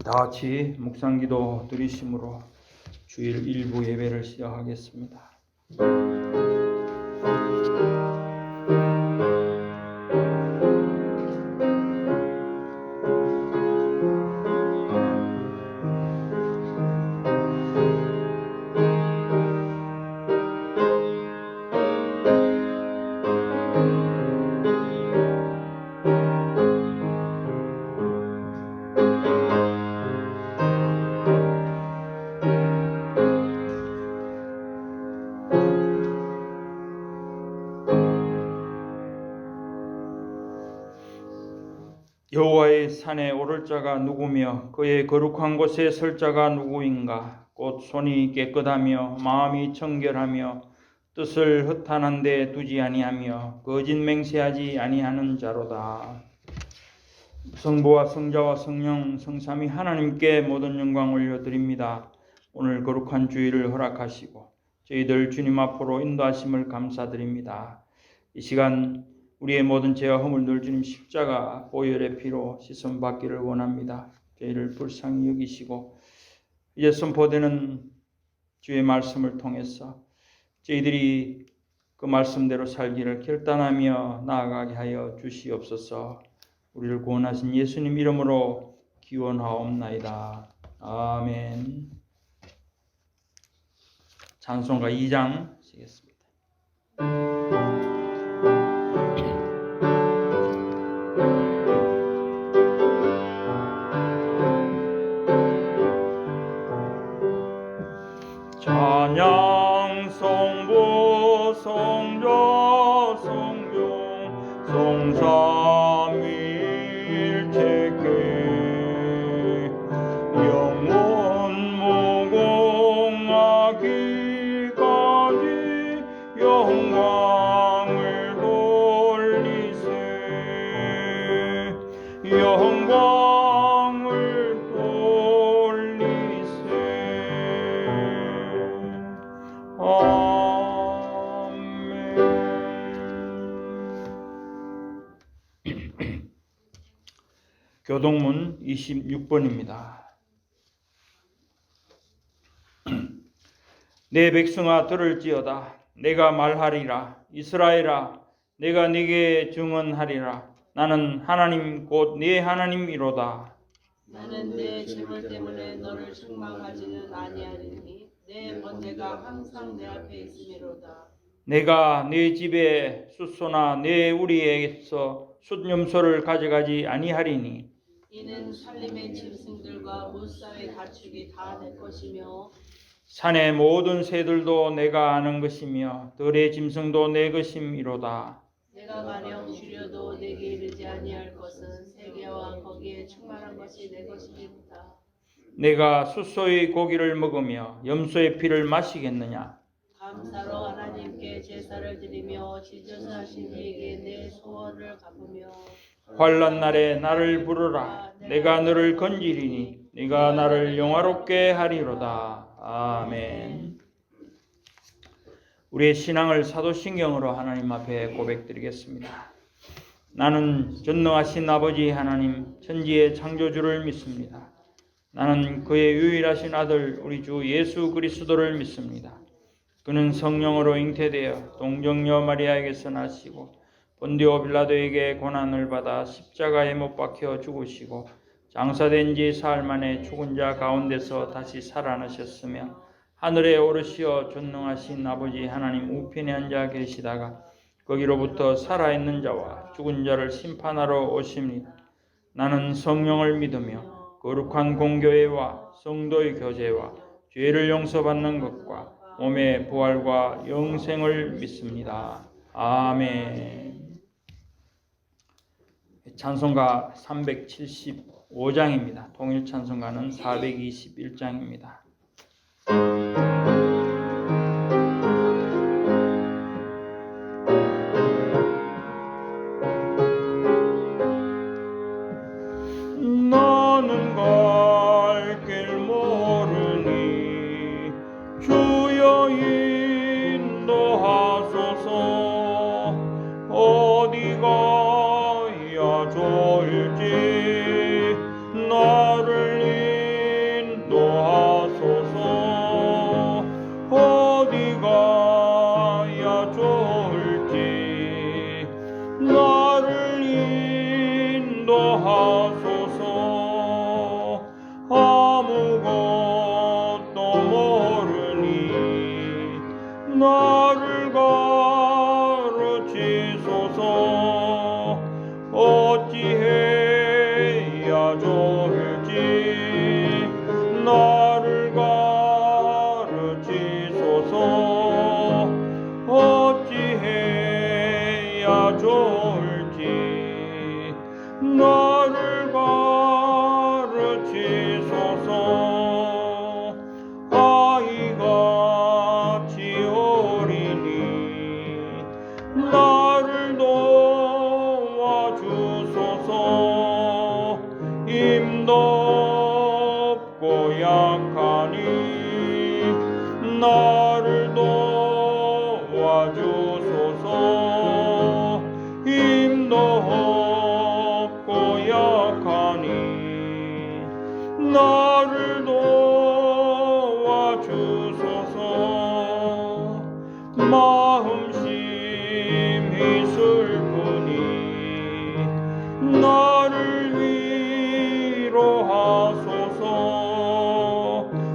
다 같이 묵상기도 드리심으로 주일 일부 예배를 시작하겠습니다. 여호와의 산에 오를 자가 누구며 그의 거룩한 곳에 설 자가 누구인가? 곧 손이 깨끗하며 마음이 청결하며 뜻을 허탄한 데 두지 아니하며 거짓 맹세하지 아니하는 자로다. 성부와 성자와 성령 성삼위 하나님께 모든 영광 올려드립니다. 오늘 거룩한 주일을 허락하시고 저희들 주님 앞으로 인도하심을 감사드립니다. 이 시간 우리의 모든 죄와 허물 늘 주님 십자가 보혈의 피로 씻음받기를 원합니다. 저희를 불쌍히 여기시고 이제 선포되는 주의 말씀을 통해서 저희들이 그 말씀대로 살기를 결단하며 나아가게 하여 주시옵소서. 우리를 구원하신 예수님 이름으로 기원하옵나이다. 아멘. 찬송가 2장 시겠습니다. 찬양 성부 성자 성령 성삼위일체께 영원 무궁하기까지 영광을 돌리세 영광을 돌리세. 교동문 26번입니다. 내 백성아 들을지어다. 내가 말하리라. 이스라엘아 내가 네게 증언하리라. 나는 하나님 곧 네 하나님이로다. 나는 내 재물 때문에 너를 책망하지는 아니하리니 내 번제가 항상 내 앞에 있음이로다. 내가 네 집에 숫소나 내 우리에게서 숫염소를 가져가지 아니하리니 이는 살림의 짐승들과 무사의 가축이 다 내 것이며 산의 모든 새들도 내가 아는 것이며 들의 짐승도 내 것임이로다. 내가 가령 주려도 내게 이르지 아니할 것은 세계와 거기에 충만한 것이 내 것이리로다. 내가 숫소의 고기를 먹으며 염소의 피를 마시겠느냐? 감사로 하나님께 제사를 드리며 지저사하신 이에게 내 소원을 갚으며 환난 날에 나를 부르라. 내가 너를 건지리니 네가 나를 영화롭게 하리로다. 아멘. 우리의 신앙을 사도신경으로 하나님 앞에 고백드리겠습니다. 나는 전능하신 아버지 하나님 천지의 창조주를 믿습니다. 나는 그의 유일하신 아들 우리 주 예수 그리스도를 믿습니다. 그는 성령으로 잉태되어 동정녀 마리아에게서 나시고 본디오 빌라도에게 고난을 받아 십자가에 못 박혀 죽으시고 장사된 지 사흘 만에 죽은 자 가운데서 다시 살아나셨으며 하늘에 오르시어 전능하신 아버지 하나님 우편에 앉아 계시다가 거기로부터 살아있는 자와 죽은 자를 심판하러 오십니다. 나는 성령을 믿으며 거룩한 공교회와 성도의 교제와 죄를 용서받는 것과 몸의 부활과 영생을 믿습니다. 아멘. 찬송가 375장입니다. 통일 찬송가는 421장입니다. 나는 갈 길 모르니 주여 인도하소서. 어디가 좋을지 나를 좋을지 나를 가르치소서. 어찌해야 좋을지 나를 가르치소서. 아이같이 어리니 나를 도와주소서. 힘도 없고 약하니 나를 도와주소서. 힘도 없고 약하니 나를 도와주소서. 마음심이 슬프니 나를 위로하소서.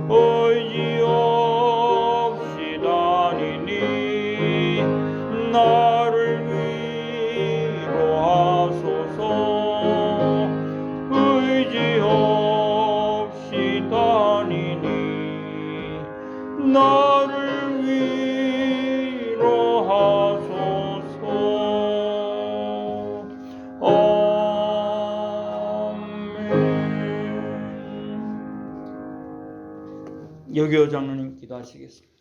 의지 없이 다니니 나를 위로하소서. 의지 없이 다니니 나를 위로하소서. 아멘. 여교 장로님 기도하시겠습니다.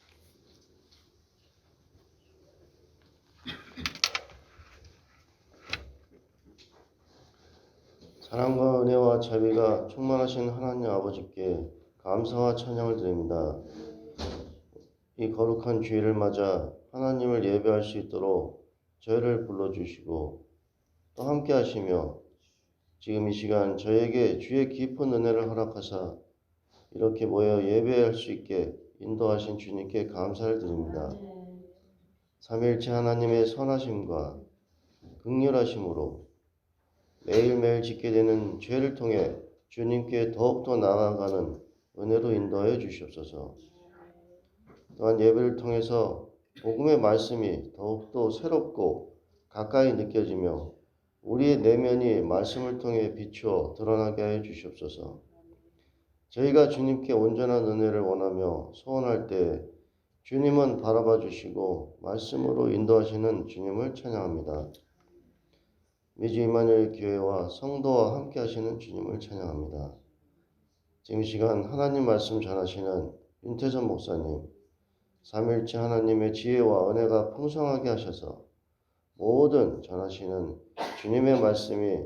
사랑과 은혜와 자비가 충만하신 하나님 아버지께 감사와 찬양을 드립니다. 이 거룩한 주일을 맞아 하나님을 예배할 수 있도록 저희를 불러주시고 또 함께 하시며 지금 이 시간 저에게 주의 깊은 은혜를 허락하사 이렇게 모여 예배할 수 있게 인도하신 주님께 감사를 드립니다. 삼위일체 하나님의 선하심과 긍휼하심으로 매일매일 짓게 되는 죄를 통해 주님께 더욱더 나아가는 은혜로 인도하여 주시옵소서. 또한 예배를 통해서 복음의 말씀이 더욱더 새롭고 가까이 느껴지며 우리의 내면이 말씀을 통해 비추어 드러나게 하여 주시옵소서. 저희가 주님께 온전한 은혜를 원하며 소원할 때 주님은 바라봐 주시고 말씀으로 인도하시는 주님을 찬양합니다. 미주 이마누엘 교회와 성도와 함께 하시는 주님을 찬양합니다. 지금 이 시간 하나님 말씀 전하시는 윤태선 목사님, 삼위일체 하나님의 지혜와 은혜가 풍성하게 하셔서 모든 전하시는 주님의 말씀이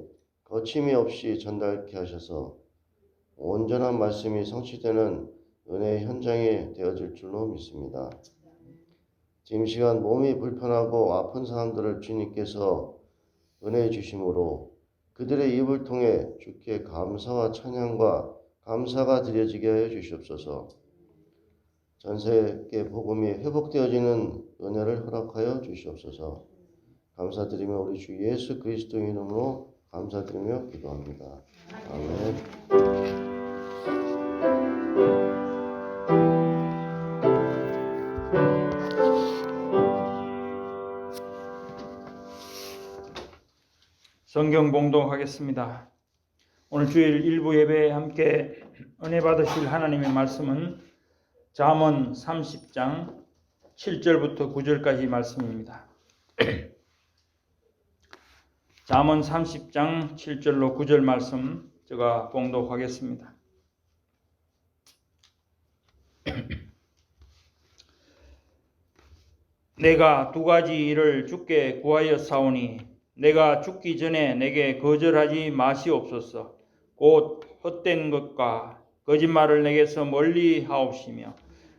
거침이 없이 전달케 하셔서 온전한 말씀이 성취되는 은혜의 현장이 되어질 줄로 믿습니다. 지금 이 시간 몸이 불편하고 아픈 사람들을 주님께서 은혜 주심으로 그들의 입을 통해 주께 감사와 찬양과 감사가 드려지게 하여 주시옵소서. 전 세계 복음이 회복되어지는 은혜를 허락하여 주시옵소서. 감사드리며 우리 주 예수 그리스도 이름으로 감사드리며 기도합니다. 아멘. 성경 봉독하겠습니다. 오늘 주일 일부 예배에 함께 은혜 받으실 하나님의 말씀은 잠언 30장 7절부터 9절까지 말씀입니다. 잠언 30장 7절로 9절 말씀 제가 봉독하겠습니다. 내가 두 가지 일을 주께 구하였사오니 내가 죽기 전에 내게 거절하지 마시옵소서. 곧 헛된 것과 거짓말을 내게서 멀리 하옵시며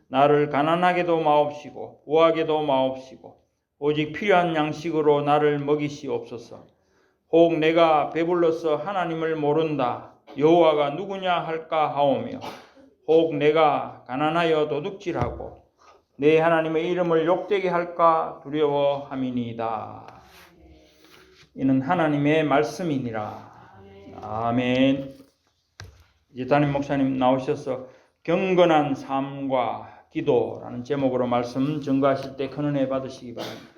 나를 가난하게도 마옵시고 부하게도 마옵시고 오직 필요한 양식으로 나를 먹이시옵소서. 혹 내가 배불러서 하나님을 모른다 여호와가 누구냐 할까 하오며 혹 내가 가난하여 도둑질하고 내 하나님의 이름을 욕되게 할까 두려워함이니이다. 이는 하나님의 말씀이니라. 아멘. 이제 담임 목사님 나오셔서 경건한 삶과 기도라는 제목으로 말씀 전가하실 때 큰 은혜 받으시기 바랍니다.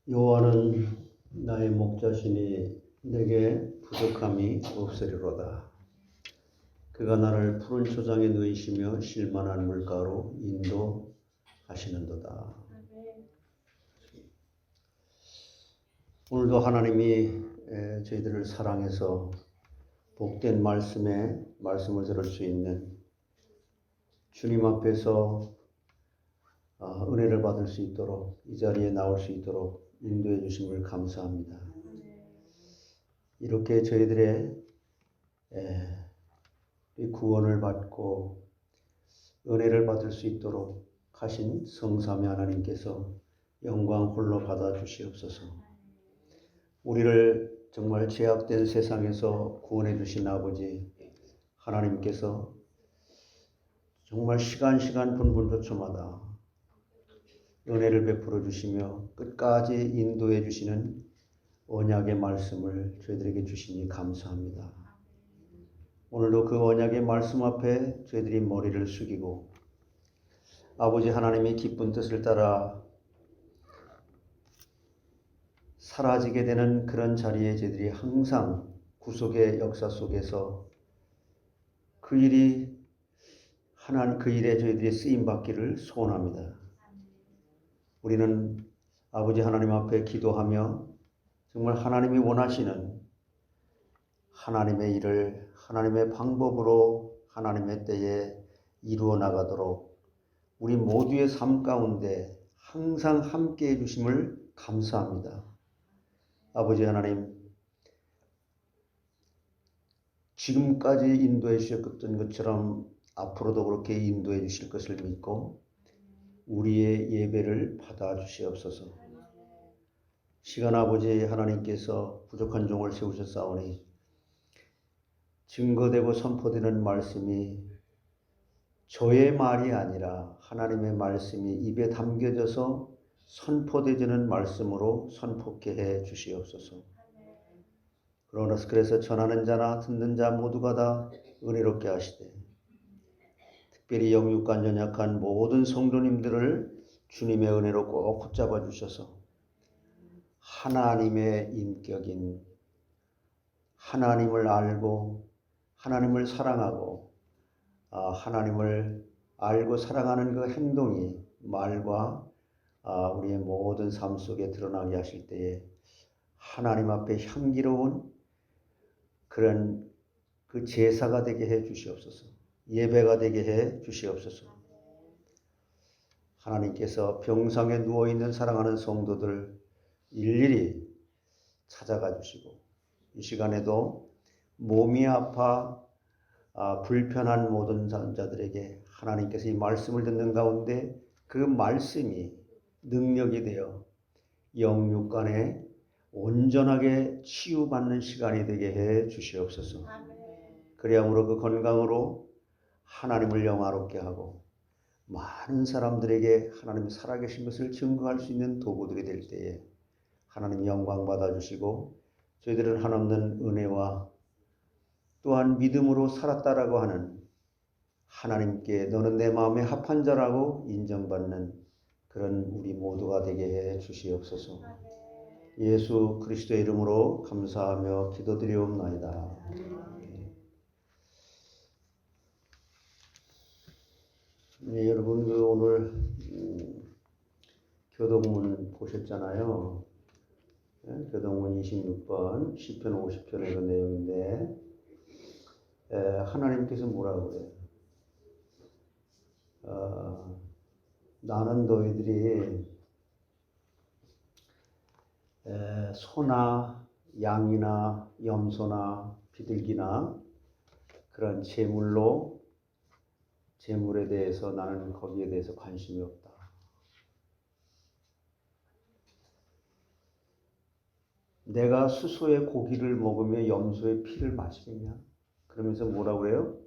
여호와는 나의 목자시니 내게 부족함이 없으리로다. 그가 나를 푸른 초장에 누이시며 쉴만한 물가로 인도하시는도다. 오늘도 하나님이 저희들을 사랑해서 복된 말씀을 들을 수 있는 주님 앞에서 은혜를 받을 수 있도록 이 자리에 나올 수 있도록 인도해 주심을 감사합니다. 이렇게 저희들의 구원을 받고 은혜를 받을 수 있도록 하신 성삼위 하나님께서 영광 홀로 받아 주시옵소서. 우리를 정말 죄악된 세상에서 구원해 주신 아버지 하나님께서 정말 시간 분분초초마다 은혜를 베풀어 주시며 끝까지 인도해 주시는 언약의 말씀을 저희들에게 주시니 감사합니다. 오늘도 그 언약의 말씀 앞에 저희들이 머리를 숙이고 아버지 하나님의 기쁜 뜻을 따라 사라지게 되는 그런 자리에 저희들이 항상 구속의 역사 속에서 그 일에 저희들이 쓰임 받기를 소원합니다. 우리는 아버지 하나님 앞에 기도하며 정말 하나님이 원하시는 하나님의 일을 하나님의 방법으로 하나님의 때에 이루어 나가도록 우리 모두의 삶 가운데 항상 함께 해주심을 감사합니다. 아버지 하나님, 지금까지 인도해 주셨던 것처럼 앞으로도 그렇게 인도해 주실 것을 믿고 우리의 예배를 받아 주시옵소서. 시간 아버지 하나님께서 부족한 종을 세우셨사오니 증거되고 선포되는 말씀이 저의 말이 아니라 하나님의 말씀이 입에 담겨져서 선포되지는 말씀으로 선포케 해 주시옵소서. 그래서 전하는 자나 듣는 자 모두가 다 은혜롭게 하시되 특별히 영육간 연약한 모든 성도님들을 주님의 은혜로 꼭 붙잡아 주셔서 하나님의 인격인 하나님을 알고 하나님을 사랑하고 하나님을 알고 사랑하는 그 행동이 말과 우리의 모든 삶 속에 드러나게 하실 때에 하나님 앞에 향기로운 그런 그 제사가 되게 해 주시옵소서. 예배가 되게 해 주시옵소서. 하나님께서 병상에 누워있는 사랑하는 성도들 일일이 찾아가 주시고 이 시간에도 몸이 아파 불편한 모든 자들에게 하나님께서 이 말씀을 듣는 가운데 그 말씀이 능력이 되어 영육간에 온전하게 치유받는 시간이 되게 해 주시옵소서. 그리함으로 그 건강으로 하나님을 영화롭게 하고 많은 사람들에게 하나님이 살아계신 것을 증거할 수 있는 도구들이 될 때에 하나님 영광 받아주시고 저희들은 한없는 은혜와 또한 믿음으로 살았다라고 하는 하나님께 너는 내 마음에 합한 자라고 인정받는 그런 우리 모두가 되게 해 주시옵소서. 예수 그리스도의 이름으로 감사하며 기도드리옵나이다. 네, 여러분 오늘 교동문 보셨잖아요. 네, 교동문 26번 시편 50편의 그 내용인데 하나님께서 뭐라고 그래요? 나는 너희들이 소나 양이나 염소나 비둘기나 그런 재물에 대해서 나는 거기에 대해서 관심이 없다. 내가 수소의 고기를 먹으며 염소의 피를 마시겠냐? 그러면서 뭐라고 그래요?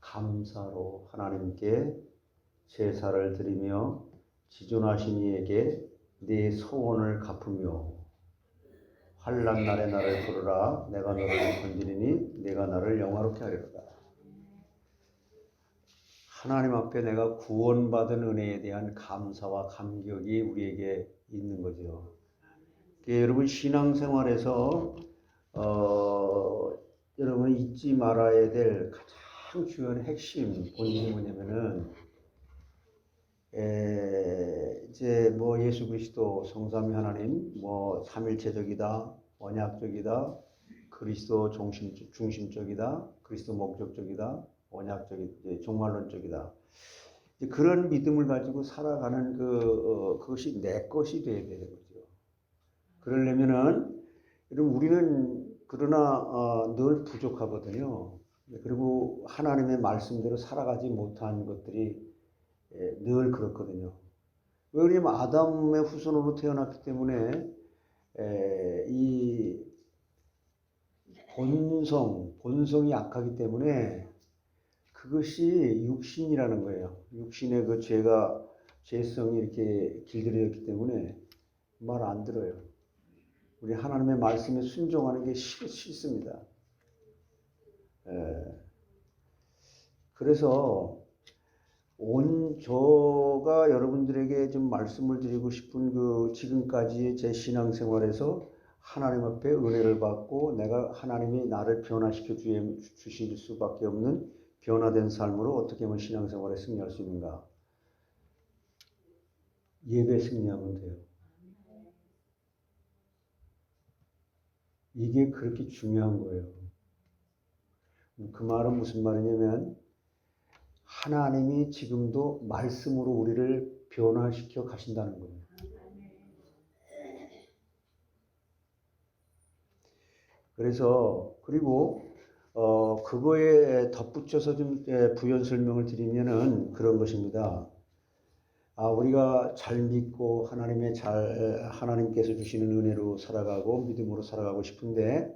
감사로 하나님께 제사를 드리며 지존하신 이에게 네 소원을 갚으며 환난 날에 나를 부르라. 내가 너를 건지리니 내가 나를 영화롭게 하리로다. 하나님 앞에 내가 구원받은 은혜에 대한 감사와 감격이 우리에게 있는 거죠. 여러분 신앙생활에서 여러분이 잊지 말아야 될 가장 중요한 핵심 본질이 뭐냐면은 이제 뭐 예수 그리스도 성삼위 하나님 뭐 삼일체적이다, 언약적이다, 그리스도 중심적이다, 그리스도 목적적이다, 언약적이다, 종말론적이다. 그런 믿음을 가지고 살아가는 그것이 내 것이 돼야 되는 거죠. 그러려면은 여러분 우리는 그러나 늘 부족하거든요. 그리고 하나님의 말씀대로 살아가지 못한 것들이 늘 그렇거든요. 왜 그러냐면 아담의 후손으로 태어났기 때문에 이 본성이 약하기 때문에 그것이 육신이라는 거예요. 육신의 그 죄성이 이렇게 길들여졌기 때문에 말 안 들어요. 우리 하나님의 말씀에 순종하는 게 싫습니다. 그래서 저가 여러분들에게 좀 말씀을 드리고 싶은 그 지금까지의 제 신앙생활에서 하나님 앞에 은혜를 받고 내가 하나님이 나를 변화시켜 주실 수밖에 없는 변화된 삶으로 어떻게 하면 신앙생활에 승리할 수 있는가? 예배 승리하면 돼요. 이게 그렇게 중요한 거예요. 그 말은 무슨 말이냐면 하나님이 지금도 말씀으로 우리를 변화시켜 가신다는 거예요. 그래서 그리고 그거에 덧붙여서 좀 부연 설명을 드리면은 그런 것입니다. 우리가 잘 믿고 하나님께서 주시는 은혜로 살아가고 믿음으로 살아가고 싶은데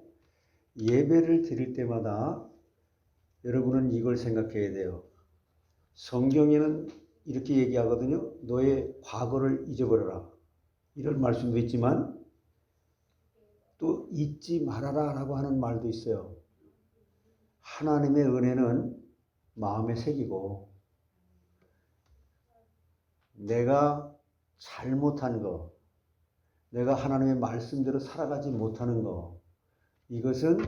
예배를 드릴 때마다 여러분은 이걸 생각해야 돼요. 성경에는 이렇게 얘기하거든요. 너의 과거를 잊어버려라. 이런 말씀도 있지만 또 잊지 말아라 라고 하는 말도 있어요. 하나님의 은혜는 마음에 새기고 내가 잘못한 거, 내가 하나님의 말씀대로 살아가지 못하는 거, 이것은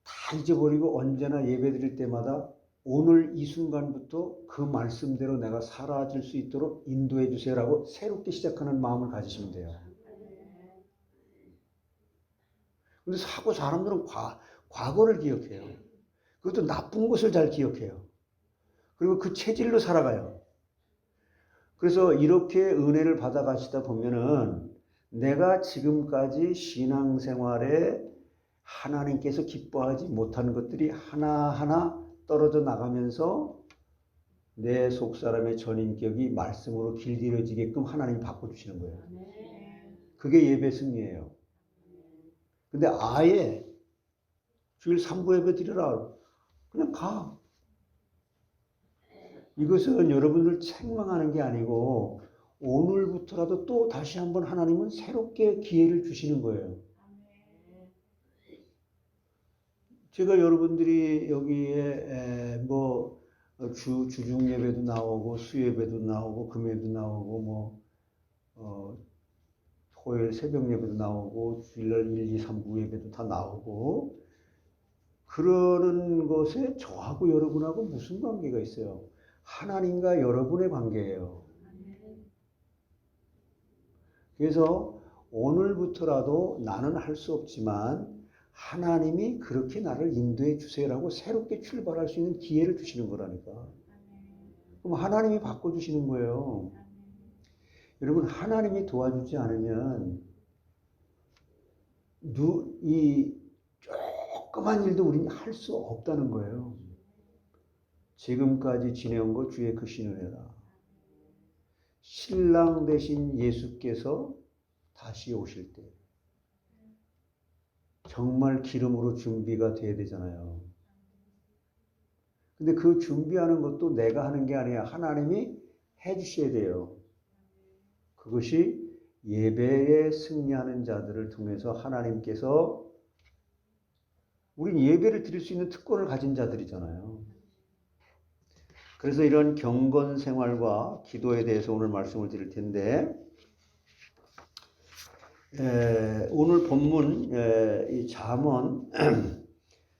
다 잊어버리고 언제나 예배드릴 때마다 오늘 이 순간부터 그 말씀대로 내가 살아질 수 있도록 인도해 주세요라고 새롭게 시작하는 마음을 가지시면 돼요. 근데 사람들은 과거를 기억해요. 그것도 나쁜 것을 잘 기억해요. 그리고 그 체질로 살아가요. 그래서 이렇게 은혜를 받아가시다 보면은 내가 지금까지 신앙생활에 하나님께서 기뻐하지 못하는 것들이 하나하나 떨어져 나가면서 내 속사람의 전인격이 말씀으로 길들여지게끔 하나님이 바꿔주시는 거예요. 그게 예배 승리예요. 근데 아예 주일 3부 예배 드리라. 그냥 가. 이것은 여러분들 책망하는 게 아니고 오늘부터라도 또 다시 한번 하나님은 새롭게 기회를 주시는 거예요. 제가 여러분들이 여기에 주중 예배도 나오고 수예배도 나오고 금예배도 나오고 토요일 새벽 예배도 나오고 주일날 1, 2, 3부 예배도 다 나오고 그러는 것에 저하고 여러분하고 무슨 관계가 있어요? 하나님과 여러분의 관계예요. 그래서 오늘부터라도 나는 할 수 없지만 하나님이 그렇게 나를 인도해 주세요라고 새롭게 출발할 수 있는 기회를 주시는 거라니까. 그럼 하나님이 바꿔주시는 거예요. 여러분 하나님이 도와주지 않으면 이 조그만 일도 우리는 할 수 없다는 거예요. 지금까지 지내온 거 주의 크신 은혜라. 신랑 되신 예수께서 다시 오실 때 정말 기름으로 준비가 돼야 되잖아요. 근데 그 준비하는 것도 내가 하는 게 아니라 하나님이 해주셔야 돼요. 그것이 예배에 승리하는 자들을 통해서 하나님께서 우린 예배를 드릴 수 있는 특권을 가진 자들이잖아요. 그래서 이런 경건 생활과 기도에 대해서 오늘 말씀을 드릴 텐데, 오늘 본문 이 잠언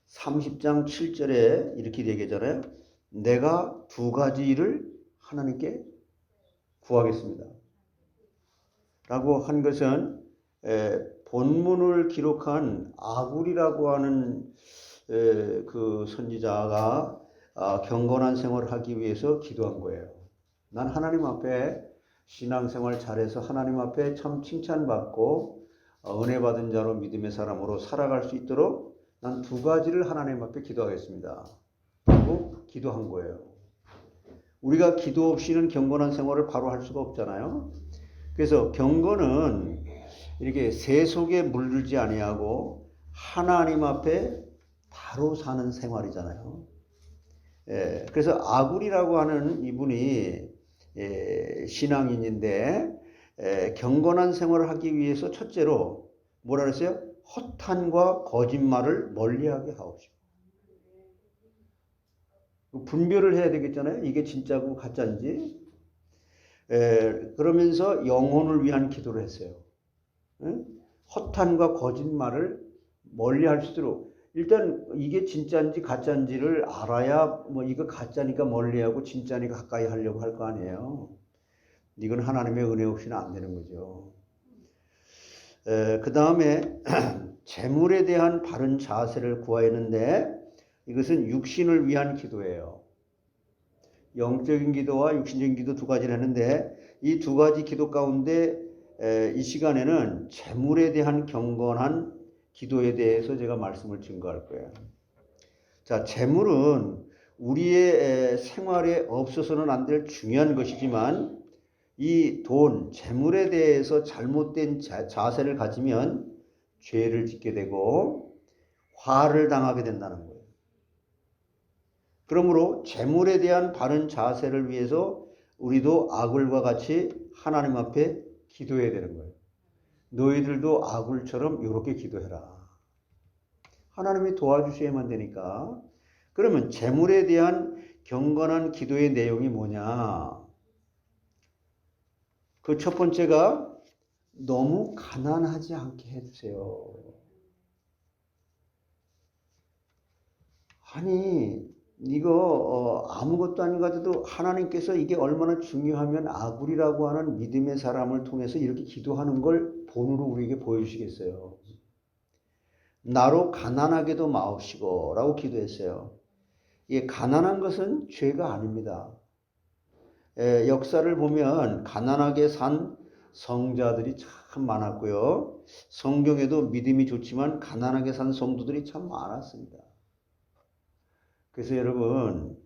30장 7절에 이렇게 얘기하잖아요. 내가 두 가지 일을 하나님께 구하겠습니다. 라고 한 것은 본문을 기록한 아굴이라고 하는 그 선지자가 경건한 생활을 하기 위해서 기도한 거예요. 난 하나님 앞에 신앙생활 잘해서 하나님 앞에 참 칭찬받고 은혜 받은 자로 믿음의 사람으로 살아갈 수 있도록 난 두 가지를 하나님 앞에 기도하겠습니다. 라고 기도한 거예요. 우리가 기도 없이는 경건한 생활을 바로 할 수가 없잖아요. 그래서 경건은 이렇게 세속에 물들지 아니하고 하나님 앞에 바로 사는 생활이잖아요. 그래서 아굴이라고 하는 이분이 신앙인인데 경건한 생활을 하기 위해서 첫째로 뭐라 그랬어요? 허탄과 거짓말을 멀리하게 하옵시고. 분별을 해야 되겠잖아요. 이게 진짜고 가짜인지. 그러면서 영혼을 위한 기도를 했어요. 허탄과 거짓말을 멀리할 수 있도록 일단 이게 진짜인지 가짜인지를 알아야 뭐 이거 가짜니까 멀리하고 진짜니까 가까이 하려고 할 거 아니에요. 이건 하나님의 은혜 없이는 안 되는 거죠. 그 다음에 재물에 대한 바른 자세를 구하였는데 이것은 육신을 위한 기도예요. 영적인 기도와 육신적인 기도 두 가지를 했는데 이 두 가지 기도 가운데 이 시간에는 재물에 대한 경건한 기도에 대해서 제가 말씀을 증거할 거예요. 자, 재물은 우리의 생활에 없어서는 안 될 중요한 것이지만 이 돈, 재물에 대해서 잘못된 자세를 가지면 죄를 짓게 되고 화를 당하게 된다는 거예요. 그러므로 재물에 대한 바른 자세를 위해서 우리도 아굴과 같이 하나님 앞에 기도해야 되는 거예요. 너희들도 아굴처럼 이렇게 기도해라. 하나님이 도와주셔야만 되니까. 그러면 재물에 대한 경건한 기도의 내용이 뭐냐? 그 첫 번째가 너무 가난하지 않게 해주세요. 아니 이거 아무것도 아닌 것 같아도 하나님께서 이게 얼마나 중요하면 아굴이라고 하는 믿음의 사람을 통해서 이렇게 기도하는 걸 본으로 우리에게 보여주시겠어요. 나로 가난하게도 마옵시고 라고 기도했어요. 이게 가난한 것은 죄가 아닙니다. 역사를 보면 가난하게 산 성자들이 참 많았고요. 성경에도 믿음이 좋지만 가난하게 산 성도들이 참 많았습니다. 그래서 여러분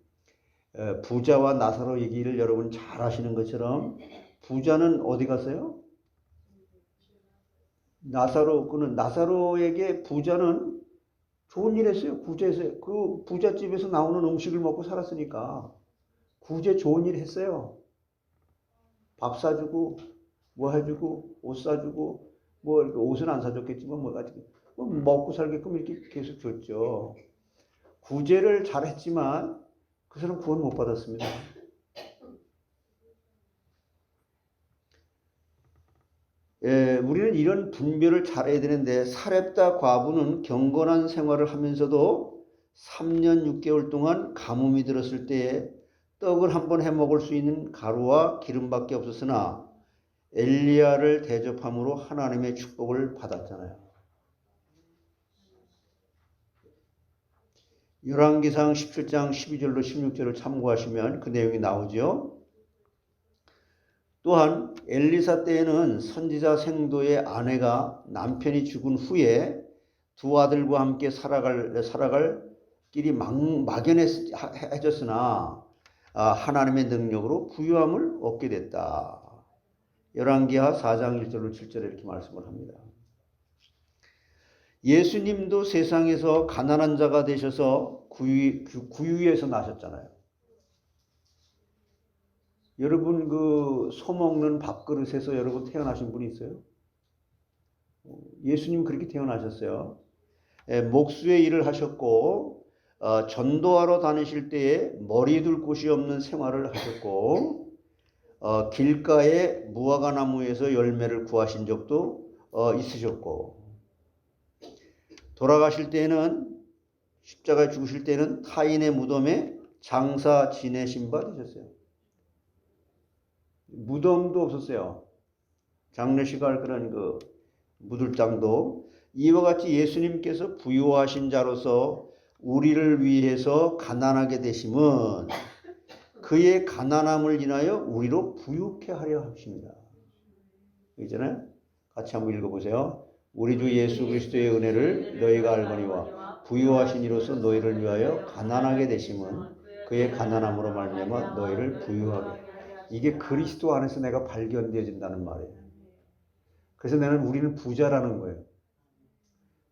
부자와 나사로 얘기를 여러분 잘 아시는 것처럼 부자는 어디 갔어요? 나사로에게 부자는 좋은 일 했어요. 구제했어요. 그 부잣집에서 나오는 음식을 먹고 살았으니까 구제 좋은 일 했어요. 밥 사주고 뭐 해주고 옷 사주고 뭐 옷은 안 사줬겠지만 뭐 가지고 먹고 살게끔 이렇게 계속 줬죠. 구제를 잘했지만 그 사람 구원 못 받았습니다. 우리는 이런 분별을 잘해야 되는데 사렙다 과부는 경건한 생활을 하면서도 3년 6개월 동안 가뭄이 들었을 때에 떡을 한번 해먹을 수 있는 가루와 기름밖에 없었으나 엘리야를 대접함으로 하나님의 축복을 받았잖아요. 열왕기상 17장 12절로 16절을 참고하시면 그 내용이 나오죠. 또한 엘리사 때에는 선지자 생도의 아내가 남편이 죽은 후에 두 아들과 함께 살아갈 길이 막연해졌으나 하나님의 능력으로 부유함을 얻게 됐다. 열왕기하 4장 1절로 7절에 이렇게 말씀을 합니다. 예수님도 세상에서 가난한 자가 되셔서 구유에서 나셨잖아요. 여러분 그 소먹는 밥그릇에서 여러분 태어나신 분이 있어요? 예수님 그렇게 태어나셨어요. 목수의 일을 하셨고 전도하러 다니실 때에 머리 둘 곳이 없는 생활을 하셨고 길가에 무화과 나무에서 열매를 구하신 적도 있으셨고 돌아가실 때에는 십자가에 죽으실 때는 타인의 무덤에 장사 지내신 바 되셨어요. 무덤도 없었어요. 장례식 할 그런 그 무들장도. 이와 같이 예수님께서 부유하신 자로서 우리를 위해서 가난하게 되심은 그의 가난함을 인하여 우리로 부유케 하려 하십니다. 있잖아요. 같이 한번 읽어보세요. 우리 주 예수 그리스도의 은혜를 너희가 알거니와 부유하신 이로서 너희를 위하여 가난하게 되심은 그의 가난함으로 말미암아 너희를 부유하게. 이게 그리스도 안에서 내가 발견되어진다는 말이에요. 그래서 우리는 부자라는 거예요.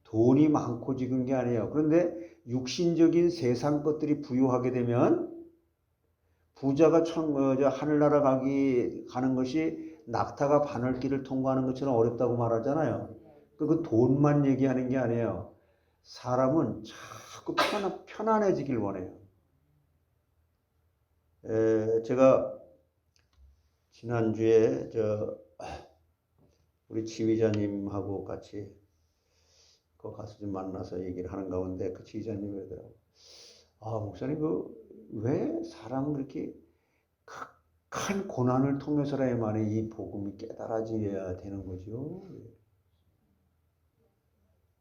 돈이 많고 지은 게 아니에요. 그런데 육신적인 세상 것들이 부유하게 되면 부자가 하늘나라 가는 것이 낙타가 바늘길을 통과하는 것처럼 어렵다고 말하잖아요. 그 돈만 얘기하는 게 아니에요. 사람은 자꾸 편안해지길 원해요. 제가 지난주에 우리 지휘자님하고 같이 가서 좀 만나서 얘기를 하는 가운데 그 지휘자님이 그러더라고요. 목사님 왜 사람은 그렇게 극한 고난을 통해서라야만 이 복음이 깨달아져야 되는 거죠.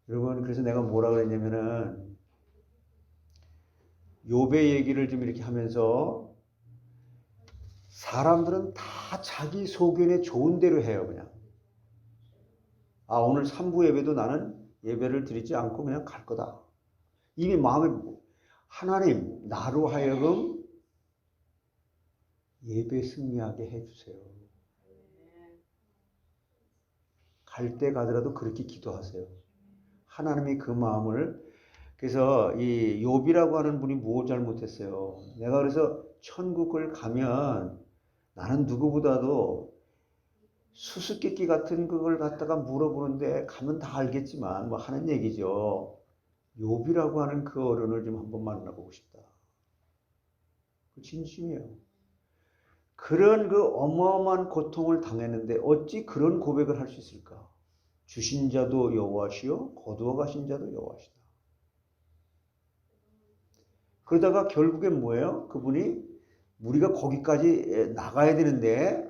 여러분, 그래서 내가 뭐라 그랬냐면은 욥의 얘기를 좀 이렇게 하면서 사람들은 다 자기 소견에 좋은 대로 해요. 그냥 오늘 3부 예배도 나는 예배를 드리지 않고 그냥 갈 거다. 이미 마음에 하나님 나로 하여금 예배 승리하게 해주세요. 갈 때 가더라도 그렇게 기도하세요. 하나님이 그 마음을. 그래서 이 욥이라고 하는 분이 뭐 잘못했어요. 내가 그래서 천국을 가면 나는 누구보다도 수수께끼 같은 그걸 갖다가 물어보는데 가면 다 알겠지만 뭐 하는 얘기죠. 욥이라고 하는 그 어른을 좀 한번 만나보고 싶다. 그 진심이에요. 그런 그 어마어마한 고통을 당했는데 어찌 그런 고백을 할 수 있을까? 주신 자도 여호와시요 거두어 가신 자도 여호와시다. 그러다가 결국엔 뭐예요? 그분이 우리가 거기까지 나가야 되는데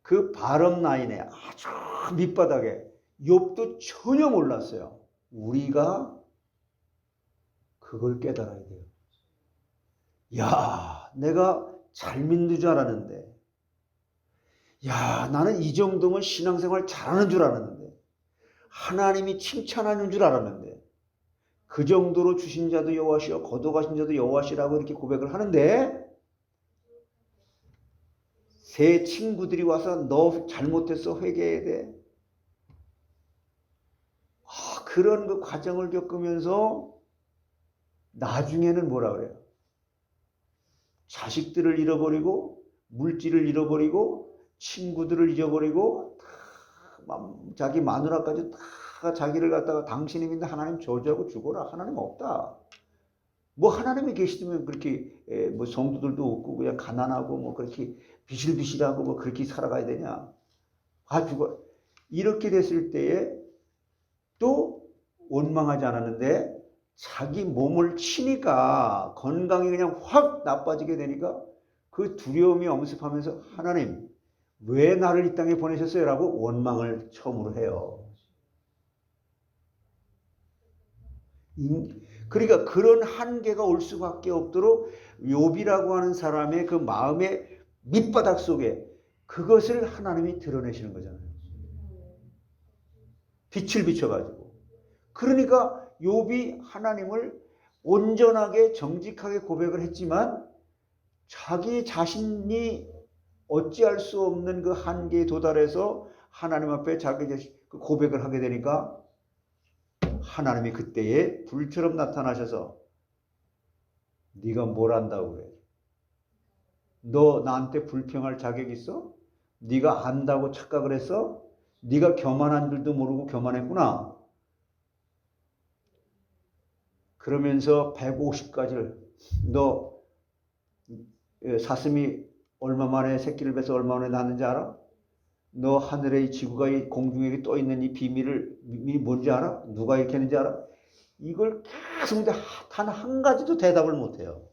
그 바람 라인에 아주 밑바닥에 욥도 전혀 몰랐어요. 우리가 그걸 깨달아야 돼요. 야, 내가 잘 믿는 줄 알았는데, 야, 나는 이 정도면 신앙생활 잘하는 줄 알았는데, 하나님이 칭찬하는 줄 알았는데, 그 정도로 주신 자도 여호와시요 거둬가신 자도 여호와시라고 이렇게 고백을 하는데, 새 친구들이 와서 너 잘못했어 회개해야 돼. 그런 그 과정을 겪으면서 나중에는 뭐라 그래요? 자식들을 잃어버리고 물질을 잃어버리고 친구들을 잊어버리고 자기 마누라까지 다 자기를 갖다가 당신이 믿는 하나님 저주하고 죽어라. 하나님 없다. 뭐 하나님이 계시면 그렇게 뭐 성도들도 없고 그냥 가난하고 뭐 그렇게 비실비실하고 뭐 그렇게 살아가야 되냐? 죽어. 이렇게 됐을 때에 또 원망하지 않았는데 자기 몸을 치니까 건강이 그냥 확 나빠지게 되니까 그 두려움이 엄습하면서 하나님 왜 나를 이 땅에 보내셨어요? 라고 원망을 처음으로 해요. 그러니까 그런 한계가 올 수밖에 없도록 욥이라고 하는 사람의 그 마음의 밑바닥 속에 그것을 하나님이 드러내시는 거잖아요. 빛을 비춰가지고. 그러니까 욥이 하나님을 온전하게 정직하게 고백을 했지만 자기 자신이 어찌할 수 없는 그 한계에 도달해서 하나님 앞에 자기 자신 그 고백을 하게 되니까 하나님이 그때에 불처럼 나타나셔서 네가 뭘 안다고 그래? 너 나한테 불평할 자격 있어? 네가 안다고 착각을 했어? 네가 교만한 줄도 모르고 교만했구나. 그러면서 150가지를 너 사슴이 얼마 만에 새끼를 뵈서 얼마 만에 낳는지 알아? 너 하늘의 지구가 이 공중에 떠 있는 이 비밀이 뭔지 알아? 누가 이렇게 했는지 알아? 이걸 계속 단 한 가지도 대답을 못해요.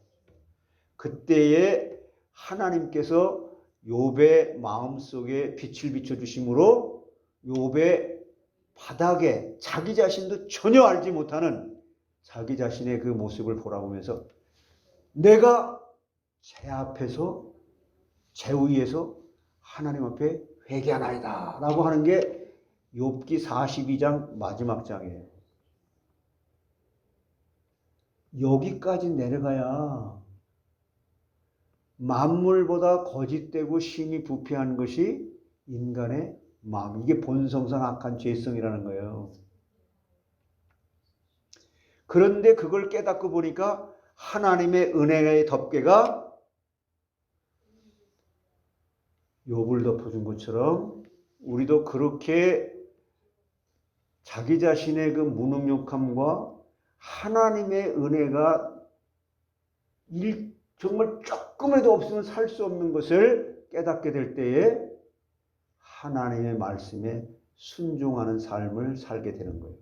그때에 하나님께서 욥의 마음속에 빛을 비춰주심으로 욥의 바닥에 자기 자신도 전혀 알지 못하는 자기 자신의 그 모습을 보라보면서 내가 제 앞에서 제 위에서 하나님 앞에 회개하나이다 라고 하는 게 욥기 42장 마지막 장이에요. 여기까지 내려가야 만물보다 거짓되고 심히 부패한 것이 인간의 마음. 이게 본성상 악한 죄성이라는 거예요. 그런데 그걸 깨닫고 보니까 하나님의 은혜의 덮개가 욥을 덮어준 것처럼 우리도 그렇게 자기 자신의 그 무능력함과 하나님의 은혜가 정말 조금에도 없으면 살 수 없는 것을 깨닫게 될 때에 하나님의 말씀에 순종하는 삶을 살게 되는 거예요.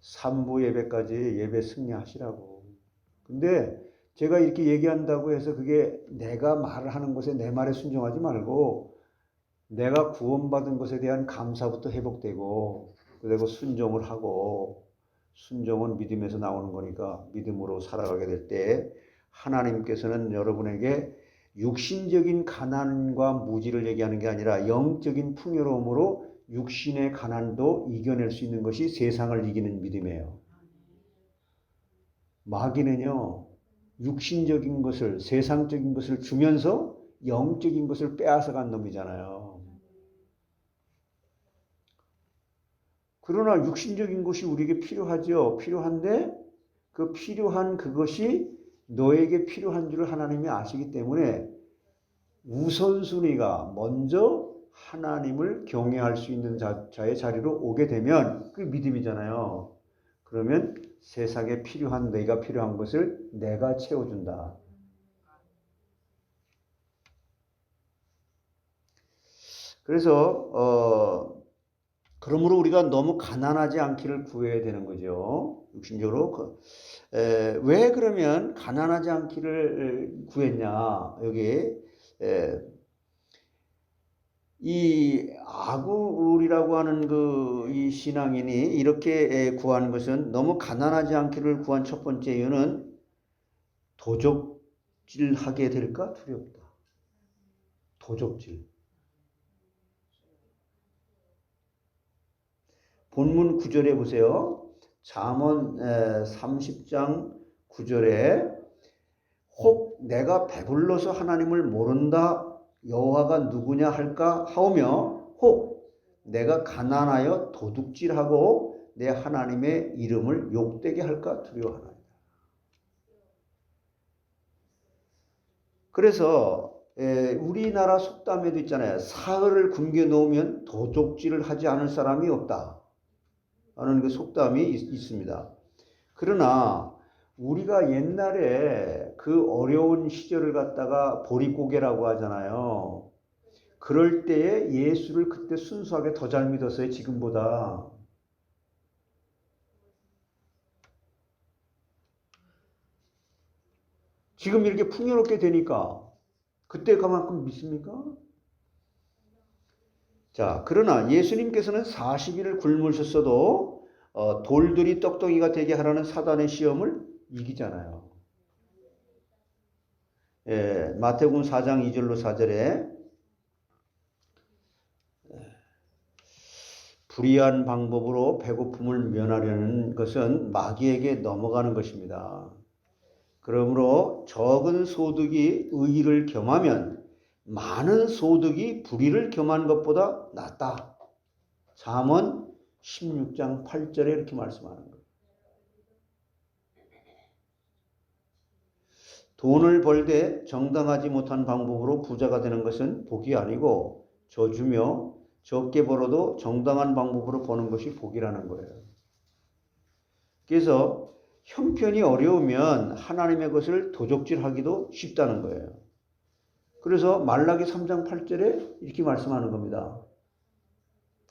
삼부 예배까지 예배 승리하시라고. 근데 제가 이렇게 얘기한다고 해서 그게 내가 말을 하는 것에 내 말에 순종하지 말고 내가 구원받은 것에 대한 감사부터 회복되고 그리고 순종을 하고 순종은 믿음에서 나오는 거니까 믿음으로 살아가게 될 때 하나님께서는 여러분에게 육신적인 가난과 무지를 얘기하는 게 아니라 영적인 풍요로움으로 육신의 가난도 이겨낼 수 있는 것이 세상을 이기는 믿음이에요. 마귀는요, 육신적인 것을, 세상적인 것을 주면서 영적인 것을 빼앗아간 놈이잖아요. 그러나 육신적인 것이 우리에게 필요하죠. 필요한데 그 필요한 그것이 너에게 필요한 줄을 하나님이 아시기 때문에 우선순위가 먼저 하나님을 경외할 수 있는 자의 자리로 오게 되면 그게 믿음이잖아요. 그러면 세상에 필요한 내가 필요한 것을 내가 채워준다. 그래서 그러므로 우리가 너무 가난하지 않기를 구해야 되는 거죠. 육신적으로. 왜 그러면 가난하지 않기를 구했냐. 여기 이 아굴이라고 하는 그 이 신앙인이 이렇게 구한 것은 너무 가난하지 않기를 구한 첫 번째 이유는 도적질하게 될까 두렵다. 도적질. 본문 9절에 보세요. 잠언 30장 9절에 혹 내가 배불러서 하나님을 모른다 여호와가 누구냐 할까 하오며 혹 내가 가난하여 도둑질하고 내 하나님의 이름을 욕되게 할까 두려워하나이다. 그래서 우리나라 속담에도 있잖아요. 사흘을 굶겨 놓으면 도둑질을 하지 않을 사람이 없다 하는 그 속담이 있습니다. 그러나 우리가 옛날에 그 어려운 시절을 갖다가 보릿고개라고 하잖아요. 그럴 때에 예수를 그때 순수하게 더 잘 믿었어요. 지금보다. 지금 이렇게 풍요롭게 되니까 그때 그만큼 믿습니까? 자, 그러나 예수님께서는 40일을 굶으셨어도 돌들이 떡덩이가 되게 하라는 사단의 시험을 이기잖아요. 마태복음 4장 2절로 4절에 불의한 방법으로 배고픔을 면하려는 것은 마귀에게 넘어가는 것입니다. 그러므로 적은 소득이 의의를 겸하면 많은 소득이 불의를 겸한 것보다 낫다. 잠언 16장 8절에 이렇게 말씀하는 거예요. 돈을 벌 때 정당하지 못한 방법으로 부자가 되는 것은 복이 아니고 저주며 적게 벌어도 정당한 방법으로 버는 것이 복이라는 거예요. 그래서 형편이 어려우면 하나님의 것을 도적질하기도 쉽다는 거예요. 그래서 말라기 3장 8절에 이렇게 말씀하는 겁니다.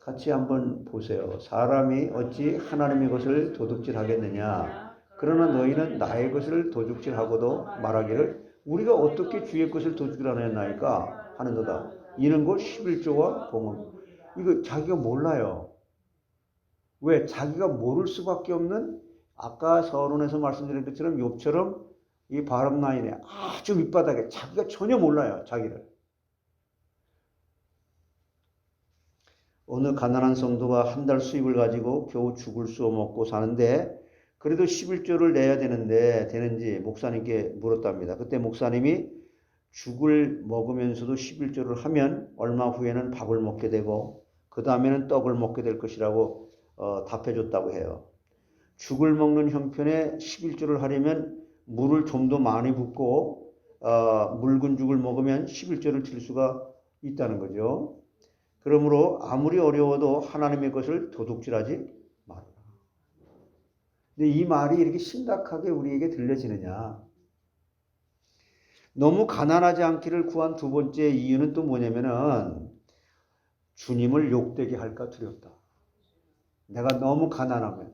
같이 한번 보세요. 사람이 어찌 하나님의 것을 도둑질하겠느냐. 그러나 너희는 나의 것을 도둑질하고도 말하기를 우리가 어떻게 주의 것을 도둑질하였나이까 하는도다. 이는 곧 11조와 봉헌. 이거 자기가 몰라요. 왜? 자기가 모를 수밖에 없는 아까 서론에서 말씀드린 것처럼 욥처럼 이 바람 라인에 아주 밑바닥에 자기가 전혀 몰라요. 자기를. 어느 가난한 성도가 한 달 수입을 가지고 겨우 죽을 수 먹고 사는데 그래도 11조를 내야 되는지 목사님께 물었답니다. 그때 목사님이 죽을 먹으면서도 11조를 하면 얼마 후에는 밥을 먹게 되고 그 다음에는 떡을 먹게 될 것이라고 답해줬다고 해요. 죽을 먹는 형편에 11조를 하려면 물을 좀 더 많이 붓고 묽은 죽을 먹으면 11조를 칠 수가 있다는 거죠. 그러므로 아무리 어려워도 하나님의 것을 도둑질하지 말아라. 근데 이 말이 이렇게 심각하게 우리에게 들려지느냐? 너무 가난하지 않기를 구한 두 번째 이유는 또 뭐냐면은 주님을 욕되게 할까 두렵다. 내가 너무 가난하면.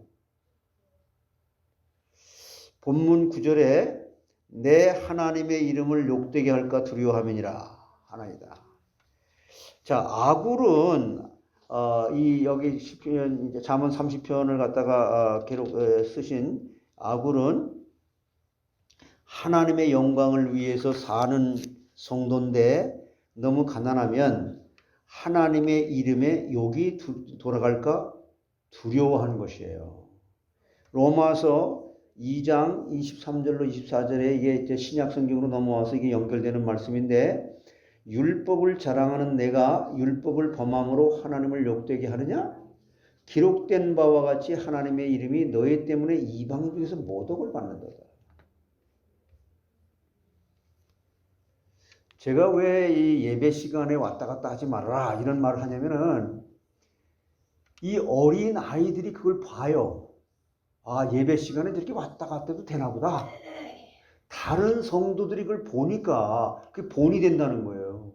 본문 9절에 내 하나님의 이름을 욕되게 할까 두려워함이니라 하나이다. 자, 아굴은 여기 시편 이제 잠언 30편을 갖다가 쓰신 아굴은 하나님의 영광을 위해서 사는 성도인데 너무 가난하면 하나님의 이름에 욕이 돌아갈까 두려워하는 것이에요. 로마서 2장 23절로 24절에 이게 이제 신약 성경으로 넘어와서 이게 연결되는 말씀인데 율법을 자랑하는 내가 율법을 범함으로 하나님을 욕되게 하느냐? 기록된 바와 같이 하나님의 이름이 너희 때문에 이방인 중에서 모독을 받는도다. 제가 왜 이 예배 시간에 왔다 갔다 하지 말아라 이런 말을 하냐면은 이 어린 아이들이 그걸 봐요. 아, 예배 시간에 이렇게 왔다 갔다 해도 되나 보다. 다른 성도들이 그걸 보니까 그게 본이 된다는 거예요.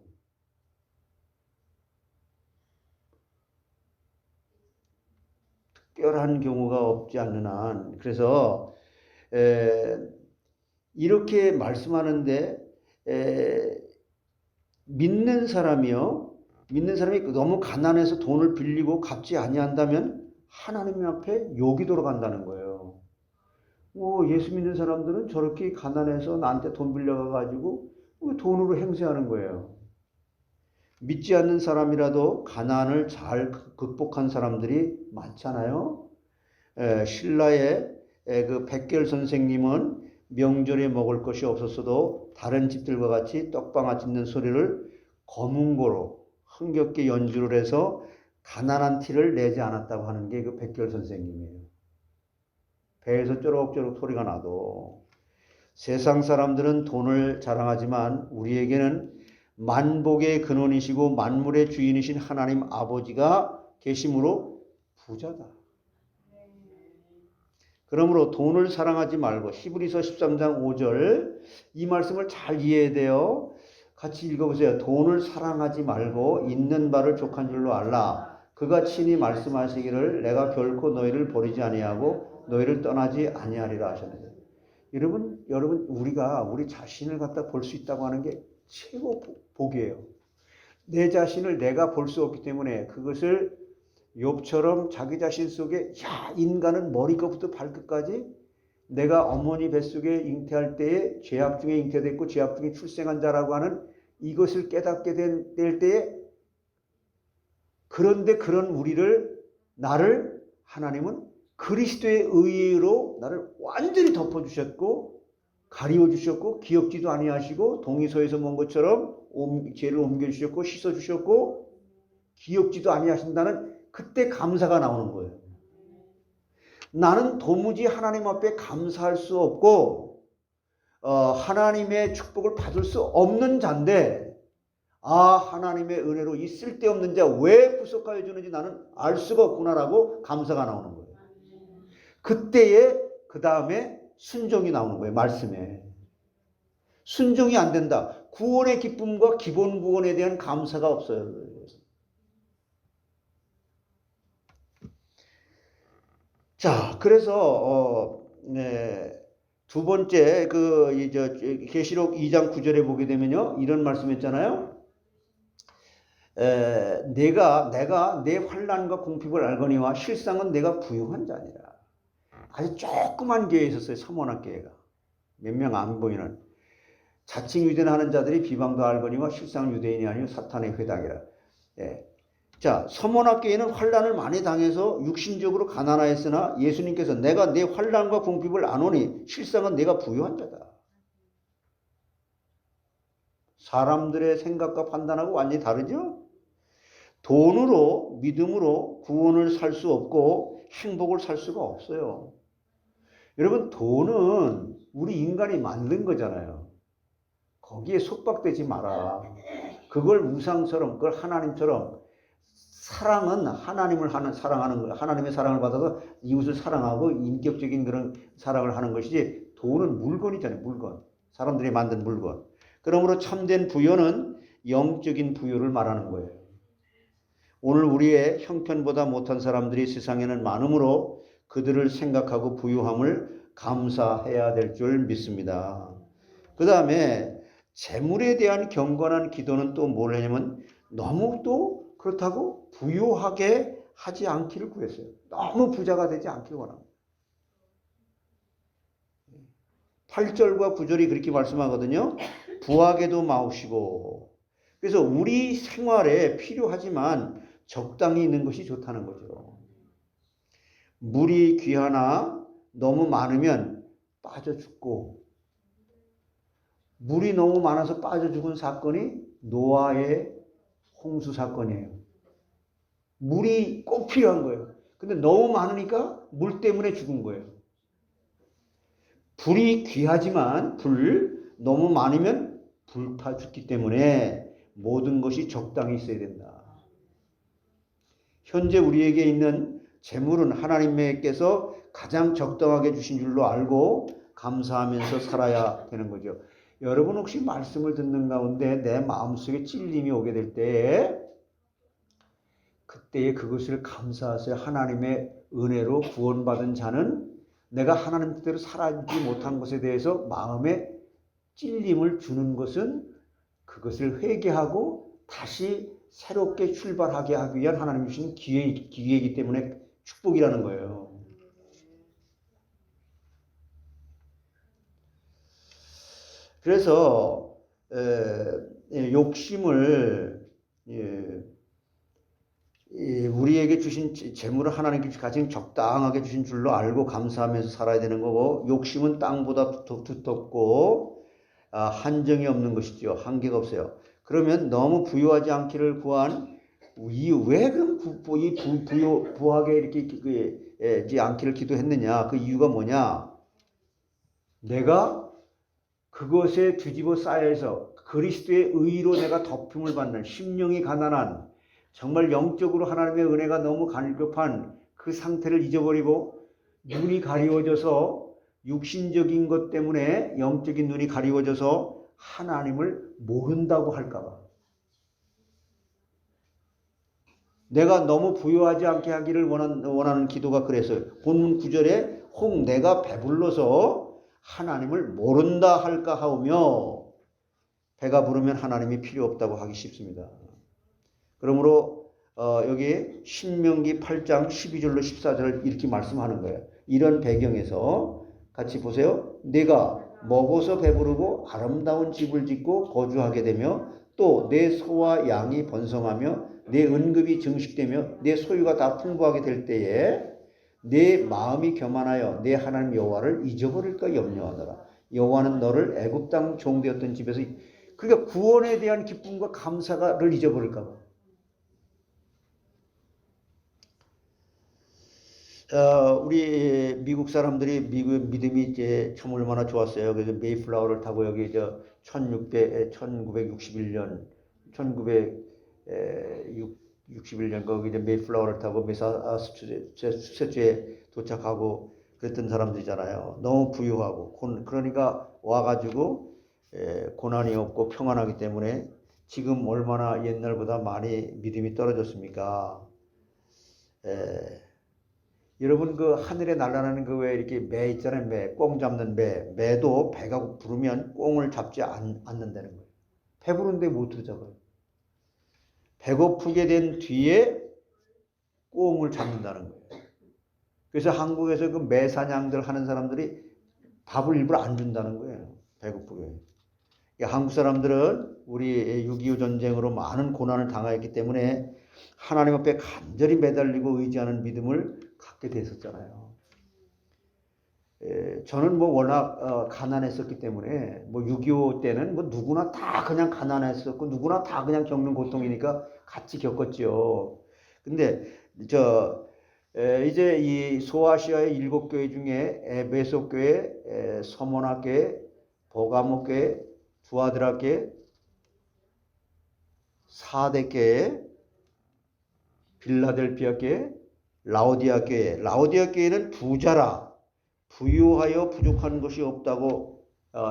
특별한 경우가 없지 않는 한. 그래서 이렇게 말씀하는데 믿는 사람이 너무 가난해서 돈을 빌리고 갚지 아니한다면 하나님 앞에 욕이 돌아간다는 거예요. 예수 믿는 사람들은 저렇게 가난해서 나한테 돈 빌려가가지고 돈으로 행세하는 거예요. 믿지 않는 사람이라도 가난을 잘 극복한 사람들이 많잖아요. 신라의 그 백결 선생님은 명절에 먹을 것이 없었어도 다른 집들과 같이 떡방아 찢는 소리를 검은고로 흥겹게 연주를 해서 가난한 티를 내지 않았다고 하는 게 그 백결 선생님이에요. 배에서 쪼록쪼록 소리가 나도. 세상 사람들은 돈을 자랑하지만 우리에게는 만복의 근원이시고 만물의 주인이신 하나님 아버지가 계심으로 부자다. 그러므로 돈을 사랑하지 말고 히브리서 13장 5절 이 말씀을 잘 이해해야 돼요. 같이 읽어보세요. 돈을 사랑하지 말고 있는 바를 족한 줄로 알라. 그가 친히 말씀하시기를 내가 결코 너희를 버리지 아니하고 너희를 떠나지 아니하리라 하셨는데 여러분 우리가 우리 자신을 갖다 볼 수 있다고 하는 게 최고 복이에요. 내 자신을 내가 볼 수 없기 때문에 그것을 욥처럼 자기 자신 속에 인간은 머리끝부터 발끝까지 내가 어머니 뱃속에 잉태할 때에 죄악 중에 잉태됐고 죄악 중에 출생한 자라고 하는 이것을 깨닫게 될 때에 그런데 그런 나를 하나님은 그리스도의 의로 나를 완전히 덮어주셨고 가리워주셨고 기억지도 아니하시고 동의서에서 본 것처럼 죄를 옮겨주셨고 씻어주셨고 기억지도 아니하신다는 그때 감사가 나오는 거예요. 나는 도무지 하나님 앞에 감사할 수 없고 하나님의 축복을 받을 수 없는 자인데 하나님의 은혜로 이 쓸데없는 자 왜 구속하여 주는지 나는 알 수가 없구나라고 감사가 나오는 거예요. 그때에 그 다음에 순종이 나오는 거예요. 말씀에. 순종이 안 된다. 구원의 기쁨과 기본 구원에 대한 감사가 없어요. 자, 그래서 두 번째 계시록 2장 9절에 보게 되면요, 이런 말씀했잖아요. 내가 내 환난과 궁핍을 알거니와 실상은 내가 부유한 자니라. 아주 조그만 교회에 있었어요. 서문학교회가. 몇 명 안 보이는. 자칭 유대인 하는 자들이 비방도 알거니와 실상 유대인이 아니요 사탄의 회당이라. 자, 서문학교회는 환난을 많이 당해서 육신적으로 가난하였으나 예수님께서 내가 내 환난과 궁핍을 아노니 실상은 내가 부유한 자다. 사람들의 생각과 판단하고 완전히 다르죠? 돈으로, 믿음으로 구원을 살 수 없고 행복을 살 수가 없어요. 여러분, 돈은 우리 인간이 만든 거잖아요. 거기에 속박되지 마라. 그걸 우상처럼, 그걸 하나님처럼. 사랑은 하나님을 사랑하는 거예요. 하나님의 사랑을 받아서 이웃을 사랑하고 인격적인 그런 사랑을 하는 것이지, 돈은 물건이잖아요. 물건. 사람들이 만든 물건. 그러므로 참된 부여는 영적인 부여를 말하는 거예요. 오늘 우리의 형편보다 못한 사람들이 세상에는 많으므로 그들을 생각하고 부유함을 감사해야 될 줄 믿습니다. 그 다음에 재물에 대한 경건한 기도는 또 뭘 하냐면 너무 또 그렇다고 부유하게 하지 않기를 구했어요. 너무 부자가 되지 않기를 원합니다. 8절과 9절이 그렇게 말씀하거든요. 부하게도 마옵시고. 그래서 우리 생활에 필요하지만 적당히 있는 것이 좋다는 거죠. 물이 귀하나 너무 많으면 빠져 죽고, 물이 너무 많아서 빠져 죽은 사건이 노아의 홍수 사건이에요. 물이 꼭 필요한 거예요. 근데 너무 많으니까 물 때문에 죽은 거예요. 불이 귀하지만 너무 많으면 불타 죽기 때문에 모든 것이 적당히 있어야 된다. 현재 우리에게 있는 재물은 하나님께서 가장 적당하게 주신 줄로 알고 감사하면서 살아야 되는 거죠. 여러분 혹시 말씀을 듣는 가운데 내 마음속에 찔림이 오게 될 때 그때에 그것을 감사하세요. 하나님의 은혜로 구원받은 자는 내가 하나님 뜻대로 살아지 못한 것에 대해서 마음에 찔림을 주는 것은 그것을 회개하고 다시 새롭게 출발하게 하기 위한 하나님 주신 기회이기 때문에 축복이라는 거예요. 그래서 욕심을 우리에게 주신 재물을 하나님께서 가장 적당하게 주신 줄로 알고 감사하면서 살아야 되는 거고, 욕심은 땅보다 두텁고 한정이 없는 것이죠. 한계가 없어요. 그러면 너무 부유하지 않기를 구한 이유, 왜 그럼 부하게 이렇게 않기를 기도했느냐? 그 이유가 뭐냐? 내가 그것에 뒤집어 쌓여서 그리스도의 의로 내가 덮임을 받는, 심령이 가난한, 정말 영적으로 하나님의 은혜가 너무 갈급한 그 상태를 잊어버리고 눈이 가리워져서 육신적인 것 때문에 영적인 눈이 가리워져서 하나님을 모른다고 할까봐. 내가 너무 부유하지 않게 하기를 원하는 기도가 그래서요. 본문 9절에 혹 내가 배불러서 하나님을 모른다 할까 하오며, 배가 부르면 하나님이 필요 없다고 하기 쉽습니다. 그러므로 여기 신명기 8장 12절로 14절을 이렇게 말씀하는 거예요. 이런 배경에서 같이 보세요. 내가 먹어서 배부르고 아름다운 집을 짓고 거주하게 되며 또 내 소와 양이 번성하며 내 은급이 증식되며 내 소유가 다 풍부하게 될 때에 내 마음이 교만하여 내 하나님 여호와를 잊어버릴까 염려하더라. 여호와는 너를 애굽 땅 종되었던 집에서, 그러니까 구원에 대한 기쁨과 감사를 잊어버릴까 봐. 우리 미국 사람들이 미국 믿음이 이제 참 얼마나 좋았어요. 그래서 메이플라워를 타고 여기 1961년, 1961년 거기 이제 메이플라워를 타고 매사추세츠에 도착하고 그랬던 사람들이잖아요. 너무 부유하고 그러니까 와가지고 고난이 없고 평안하기 때문에 지금 얼마나 옛날보다 많이 믿음이 떨어졌습니까? 여러분 그 하늘에 날아가는 그 왜 이렇게 매 있잖아요. 꽁 잡는 매도 배가 부르면 꽁을 잡지 않는다는 거예요. 배부른데 못 잡아요. 배고프게 된 뒤에 꽁을 잡는다는 거예요. 그래서 한국에서 그 매 사냥들 하는 사람들이 밥을 일부러 안 준다는 거예요. 배고프게. 한국 사람들은 우리 6.25 전쟁으로 많은 고난을 당하였기 때문에 하나님 앞에 간절히 매달리고 의지하는 믿음을 갖게 됐었잖아요. 저는 뭐 워낙 가난했었기 때문에 뭐 6.25 때는 뭐 누구나 다 그냥 가난했었고 누구나 다 그냥 겪는 고통이니까 같이 겪었죠. 근데 이제 이 소아시아의 7교회 중에 에베소교회, 서머나교회, 보가모교회, 두아드라교회, 사대교회, 빌라델피아교회, 라오디아교회. 라오디아교회는 부자라 부유하여 부족한 것이 없다고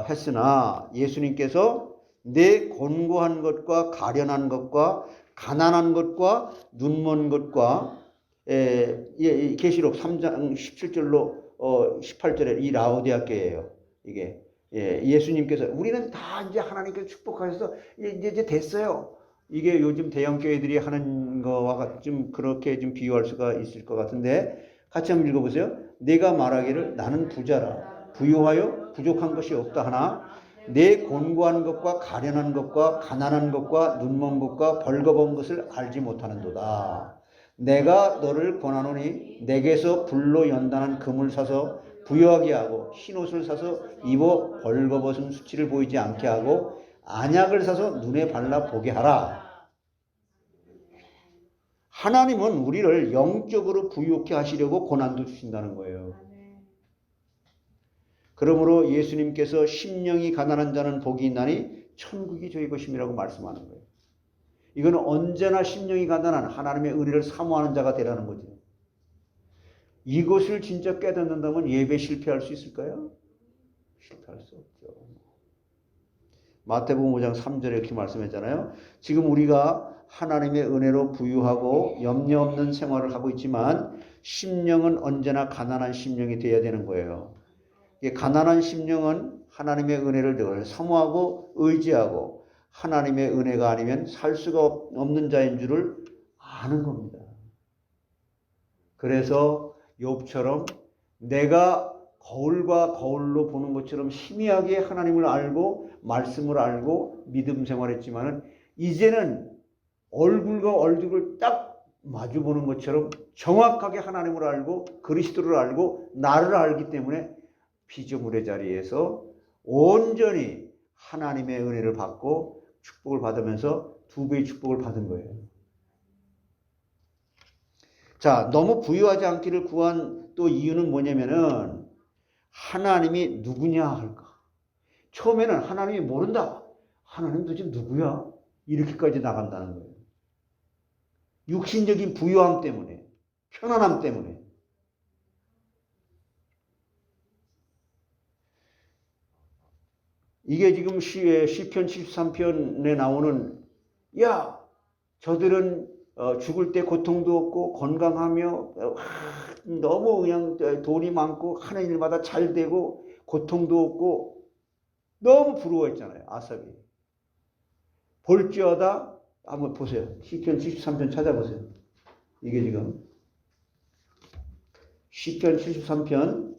했으나 예수님께서 내 곤고한 것과 가련한 것과 가난한 것과 눈먼 것과 계시록 3장 17절로 18절에 이 라오디아 교회예요. 이게 예수님께서 우리는 다 이제 하나님께서 축복하셔서 이제 됐어요. 이게 요즘 대형 교회들이 하는 거와 좀 그렇게 좀 비유할 수가 있을 것 같은데 같이 한번 읽어보세요. 내가 말하기를 나는 부자라 부유하여 부족한 것이 없다 하나 내 곤고한 것과 가련한 것과 가난한 것과 눈먼 것과 벌거벗은 것을 알지 못하는도다. 내가 너를 권하노니 내게서 불로 연단한 금을 사서 부유하게 하고 흰옷을 사서 입어 벌거벗은 수치를 보이지 않게 하고 안약을 사서 눈에 발라 보게 하라. 하나님은 우리를 영적으로 부유케 하시려고 고난도 주신다는 거예요. 그러므로 예수님께서 심령이 가난한 자는 복이 있나니 천국이 저희 것임이라고 말씀하는 거예요. 이거는 언제나 심령이 가난한 하나님의 은혜를 사모하는 자가 되라는 거죠. 이것을 진짜 깨닫는다면 예배 실패할 수 있을까요? 실패할 수 없죠. 마태복음 5장 3절에 이렇게 말씀했잖아요. 지금 우리가 하나님의 은혜로 부유하고 염려 없는 생활을 하고 있지만 심령은 언제나 가난한 심령이 되어야 되는 거예요. 가난한 심령은 하나님의 은혜를 늘 사모하고 의지하고 하나님의 은혜가 아니면 살 수가 없는 자인 줄을 아는 겁니다. 그래서 욥처럼 내가 거울과 거울로 보는 것처럼 희미하게 하나님을 알고 말씀을 알고 믿음 생활했지만은 이제는 얼굴과 얼굴을 딱 마주 보는 것처럼 정확하게 하나님을 알고 그리스도를 알고 나를 알기 때문에 피조물의 자리에서 온전히 하나님의 은혜를 받고 축복을 받으면서 2배의 축복을 받은 거예요. 자, 너무 부유하지 않기를 구한 또 이유는 뭐냐면은 하나님이 누구냐 할까? 처음에는 하나님이 모른다. 하나님 도대체 누구야? 이렇게까지 나간다는 거예요. 육신적인 부유함 때문에, 편안함 때문에. 이게 지금 시편 73편에 나오는 야 저들은 죽을 때 고통도 없고 건강하며 너무 그냥 돈이 많고 하는 일마다 잘 되고 고통도 없고 너무 부러워했잖아요. 아삽이. 볼지어다 한번 보세요. 시편 73편 찾아보세요. 이게 지금 시편 73편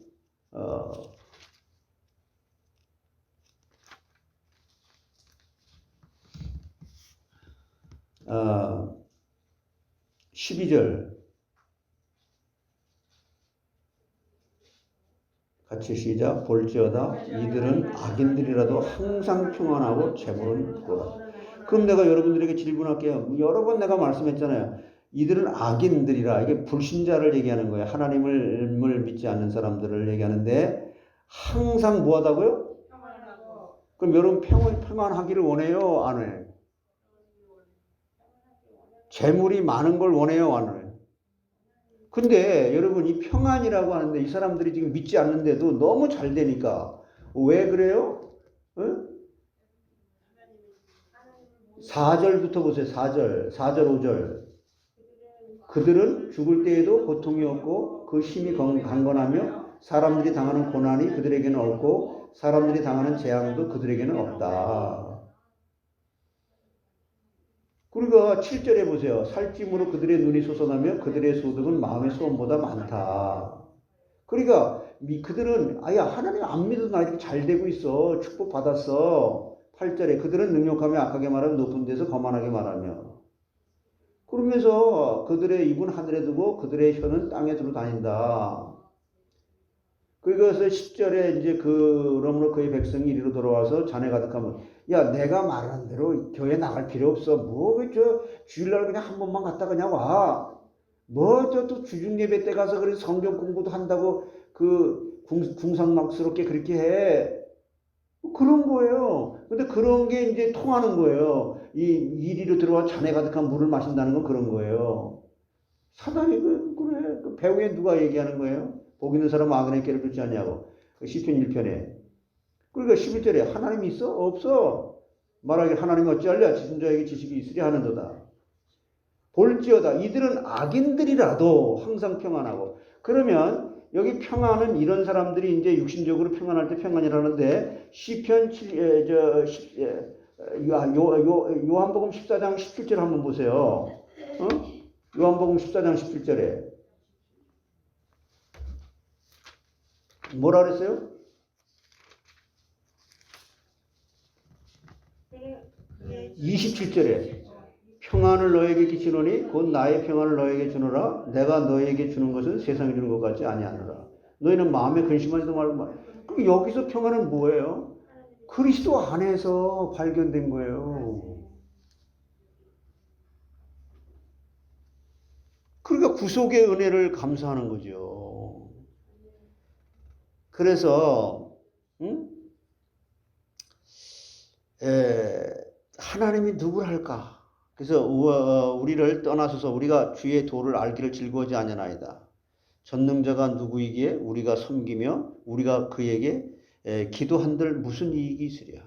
12절 같이 시작. 볼지어다 이들은 악인들이라도 항상 평안하고 재물은 부러워. 그럼 내가 여러분들에게 질문할게요. 여러 번 내가 말씀했잖아요. 이들은 악인들이라. 이게 불신자를 얘기하는 거예요. 하나님을 믿지 않는 사람들을 얘기하는데 항상 뭐하다고요? 평안하고 그럼 여러분 평안하기를 원해요? 안 해요? 재물이 많은 걸 원해요? 안 해요? 근데 여러분 이 평안이라고 하는데 이 사람들이 지금 믿지 않는데도 너무 잘 되니까 왜 그래요? 응? 4절부터 보세요. 4절, 5절. 그들은 죽을 때에도 고통이 없고 그 힘이 강건하며 사람들이 당하는 고난이 그들에게는 없고 사람들이 당하는 재앙도 그들에게는 없다. 그러니까 7절에 보세요. 살찜으로 그들의 눈이 솟아나며 그들의 소득은 마음의 소원보다 많다. 그러니까 그들은 아예 하나님 안 믿어도 나 이렇게 잘 되고 있어. 축복 받았어. 8절에 그들은 능욕하며 악하게 말하며 높은 데서 거만하게 말하며 그러면서 그들의 입은 하늘에 두고 그들의 혀는 땅에 두루 다닌다. 그것을 10절에 이제 그러므로 그의 백성이 이리로 돌아와서 잔에 가득하면 야 내가 말하는 대로 교회 나갈 필요 없어. 뭐 저 주일날 그냥 한 번만 갔다 그냥 와. 뭐 또 주중 예배 때 가서 그래 성경 공부도 한다고 그 궁상막스럽게 그렇게 해. 그런 거예요. 근데 그런 게 이제 통하는 거예요. 이리로 들어와 잔에 가득한 물을 마신다는 건 그런 거예요. 사단이 그래. 그 배후에 누가 얘기하는 거예요? 복 있는 사람은 악인의 깨를 쫓지 않냐고. 시편 1편에. 그러니까 11절에 하나님이 있어? 없어. 말하기를 하나님이 어찌할랴 지존자에게 지식이 있으랴 하는도다. 볼지어다 이들은 악인들이라도 항상 평안하고. 그러면 여기 평안은 이런 사람들이 이제 육신적으로 평안할 때 평안이라는데 시편 요한복음 14장 17절 한번 보세요. 요한복음 14장 17절에 뭐라 그랬어요? 27절에 평안을 너에게 끼치노니 곧 나의 평안을 너에게 주노라. 내가 너에게 주는 것은 세상이 주는 것 같지 아니하노라. 너희는 마음에 근심하지도 말고. 그럼 여기서 평안은 뭐예요? 그리스도 안에서 발견된 거예요. 그러니까 구속의 은혜를 감사하는 거죠. 그래서 하나님이 누구를 할까? 그래서 우리를 떠나서서 우리가 주의 도를 알기를 즐거워하지 아니하나이다. 전능자가 누구이기에 우리가 섬기며 우리가 그에게 기도한들 무슨 이익이 있으랴.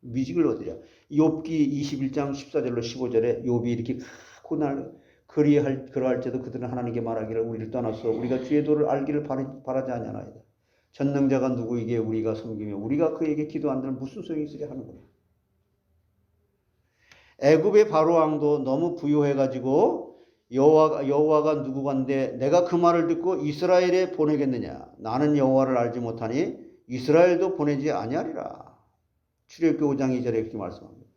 미직을 얻으랴. 욥기 21장 14절로 15절에 욥이 이렇게 고날 그러할지도 그들은 하나님께 말하기를 우리를 떠나서 우리가 주의 도를 알기를 바라지 아니하나이다. 전능자가 누구이기에 우리가 섬기며 우리가 그에게 기도한들 무슨 소용이 있으랴 하는 거예요. 애굽의 바로 왕도 너무 부유해가지고 여호와가 누구간데 내가 그 말을 듣고 이스라엘에 보내겠느냐. 나는 여호와를 알지 못하니 이스라엘도 보내지 아니하리라. 출애굽기 5장 2절에 이렇게 말씀합니다.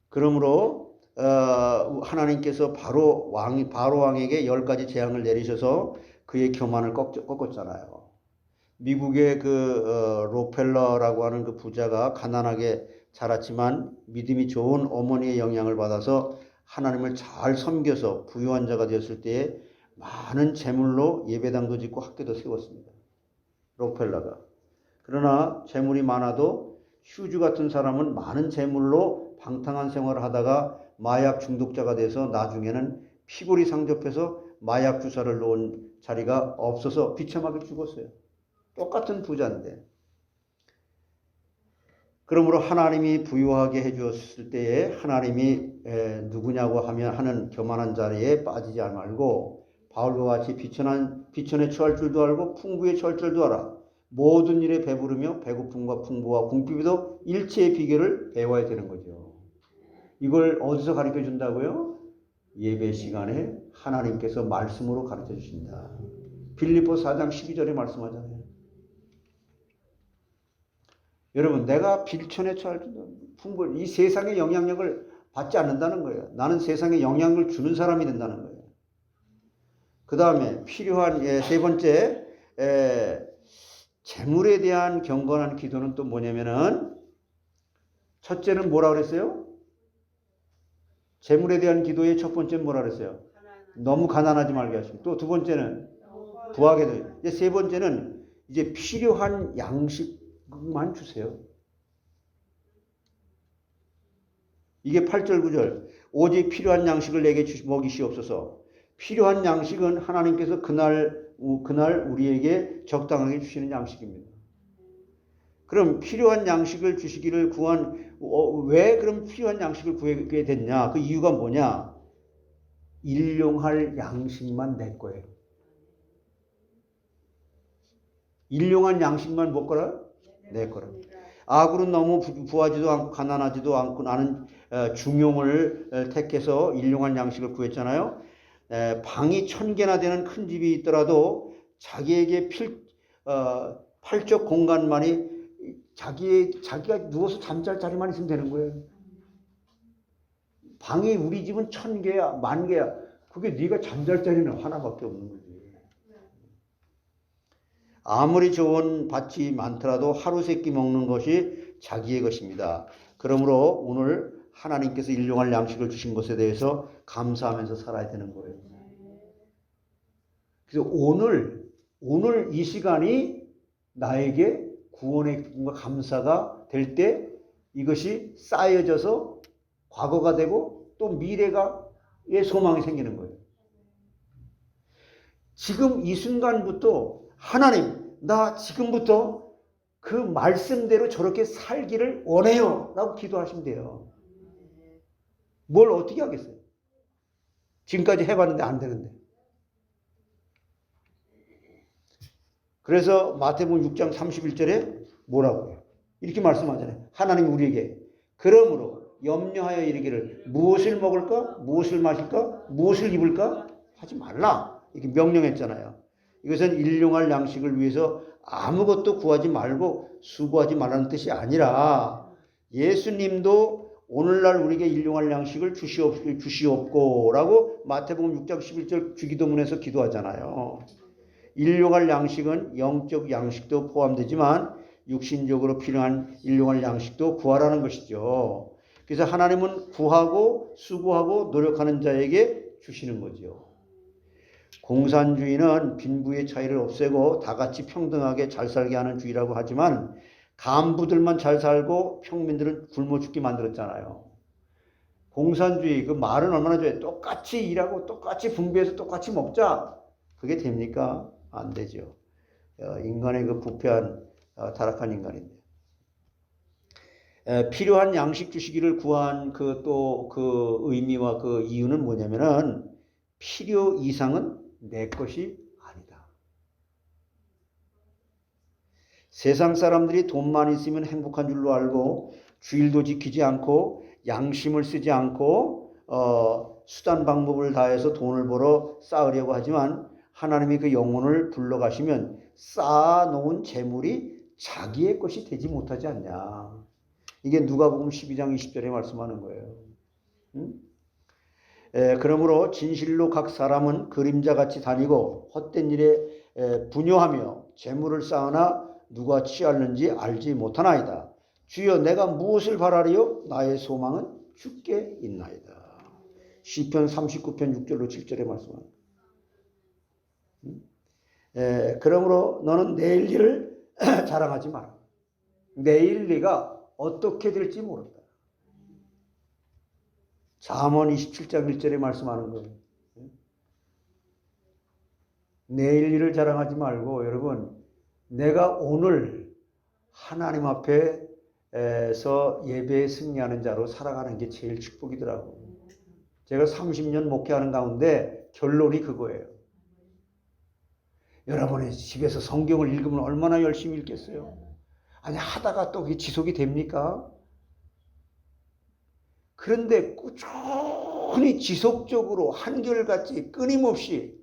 그러므로 하나님께서 바로 왕에게 10가지 재앙을 내리셔서 그의 교만을 꺾었잖아요. 미국의 로펠러라고 하는 그 부자가 가난하게 자랐지만 믿음이 좋은 어머니의 영향을 받아서 하나님을 잘 섬겨서 부유한 자가 되었을 때에 많은 재물로 예배당도 짓고 학교도 세웠습니다. 록펠러가. 그러나 재물이 많아도 휴즈 같은 사람은 많은 재물로 방탕한 생활을 하다가 마약 중독자가 돼서 나중에는 피골이 상접해서 마약 주사를 놓은 자리가 없어서 비참하게 죽었어요. 똑같은 부자인데. 그러므로 하나님이 부유하게 해주었을 때에 하나님이 누구냐고 하는 교만한 자리에 빠지지 말고 바울과 같이 비천에 처할 줄도 알고 풍부에 처할 줄도 알아. 모든 일에 배부르며 배고픔과 풍부와 궁핍에도 일체의 비결을 배워야 되는 거죠. 이걸 어디서 가르쳐 준다고요? 예배 시간에 하나님께서 말씀으로 가르쳐 주신다. 빌립보 4장 12절에 말씀하잖아요. 여러분, 내가 빌천에 처할 풍부, 이 세상의 영향력을 받지 않는다는 거예요. 나는 세상에 영향을 주는 사람이 된다는 거예요. 그 다음에 필요한 세 번째 재물에 대한 경건한 기도는 또 뭐냐면은 첫째는 뭐라 그랬어요? 재물에 대한 기도의 첫 번째는 뭐라 그랬어요? 너무 가난하지 말게 하시고, 또 두 번째는 부하게 돼요. 이제 세 번째는 이제 필요한 양식만 주세요. 이게 8절 9절. 오직 필요한 양식을 내게 먹이시옵소서. 필요한 양식은 하나님께서 그날 우리에게 적당하게 주시는 양식입니다. 그럼 필요한 양식을 주시기를 왜 그럼 필요한 양식을 구하게 됐냐? 그 이유가 뭐냐? 일용할 양식만 내 거예요. 일용한 양식만 뭐 거라? 내 거라. 악으로 너무 부하지도 않고 가난하지도 않고 나는 중용을 택해서 일용할 양식을 구했잖아요. 방이 1000개나 되는 큰 집이 있더라도 자기에게 팔적 공간만이 자기가 누워서 잠잘 자리만 있으면 되는 거예요. 방이 우리 집은 1000개야, 10,000개야. 그게 네가 잠잘 자리는 하나밖에 없는 거지. 아무리 좋은 밭이 많더라도 하루 세끼 먹는 것이 자기의 것입니다. 그러므로 오늘 하나님께서 일용할 양식을 주신 것에 대해서 감사하면서 살아야 되는 거예요. 그래서 오늘 이 시간이 나에게 구원의 기쁨과 감사가 될 때 이것이 쌓여져서 과거가 되고 또 미래가의 소망이 생기는 거예요. 지금 이 순간부터 하나님, 나 지금부터 그 말씀대로 저렇게 살기를 원해요 라고 기도하시면 돼요. 뭘 어떻게 하겠어요? 지금까지 해봤는데 안 되는데. 그래서 마태복음 6장 31절에 뭐라고 해요? 이렇게 말씀하잖아요. 하나님 우리에게 그러므로 염려하여 이르기를 무엇을 먹을까? 무엇을 마실까? 무엇을 입을까? 하지 말라. 이렇게 명령했잖아요. 이것은 일용할 양식을 위해서 아무것도 구하지 말고 수고하지 말라는 뜻이 아니라 예수님도 오늘날 우리에게 일용할 양식을 주시옵고라고 마태복음 6장 11절 주기도문에서 기도하잖아요. 일용할 양식은 영적 양식도 포함되지만 육신적으로 필요한 일용할 양식도 구하라는 것이죠. 그래서 하나님은 구하고 수고하고 노력하는 자에게 주시는 거죠. 공산주의는 빈부의 차이를 없애고 다 같이 평등하게 잘 살게 하는 주의라고 하지만 간부들만 잘 살고 평민들은 굶어 죽게 만들었잖아요. 공산주의 그 말은 얼마나 좋아요. 똑같이 일하고 똑같이 분배해서 똑같이 먹자. 그게 됩니까? 안 되죠. 인간의 그 부패한 타락한 인간인데. 필요한 양식 주시기를 구한 그 의미와 그 이유는 뭐냐면은 필요 이상은 내 것이 아니다. 세상 사람들이 돈만 있으면 행복한 줄로 알고 주일도 지키지 않고 양심을 쓰지 않고 수단 방법을 다해서 돈을 벌어 쌓으려고 하지만 하나님이 그 영혼을 불러가시면 쌓아놓은 재물이 자기의 것이 되지 못하지 않냐. 이게 누가복음 12장 20절에 말씀하는 거예요. 그러므로 진실로 각 사람은 그림자같이 다니고 헛된 일에 분요하며 재물을 쌓으나 누가 취하는지 알지 못하나이다. 주여 내가 무엇을 바라리요? 나의 소망은 주께 있나이다. 시편 39편 6절로 7절에 말씀합니다. 그러므로 너는 내일 일을 자랑하지 마라. 내일 네가 어떻게 될지 모른다. 잠언 27장 1절에 말씀하는 거예요. 내일 일을 자랑하지 말고 여러분 내가 오늘 하나님 앞에서 예배에 승리하는 자로 살아가는 게 제일 축복이더라고요. 제가 30년 목회하는 가운데 결론이 그거예요. 여러분이 집에서 성경을 읽으면 얼마나 열심히 읽겠어요? 아니 하다가 또 그게 지속이 됩니까? 그런데 꾸준히 지속적으로 한결같이 끊임없이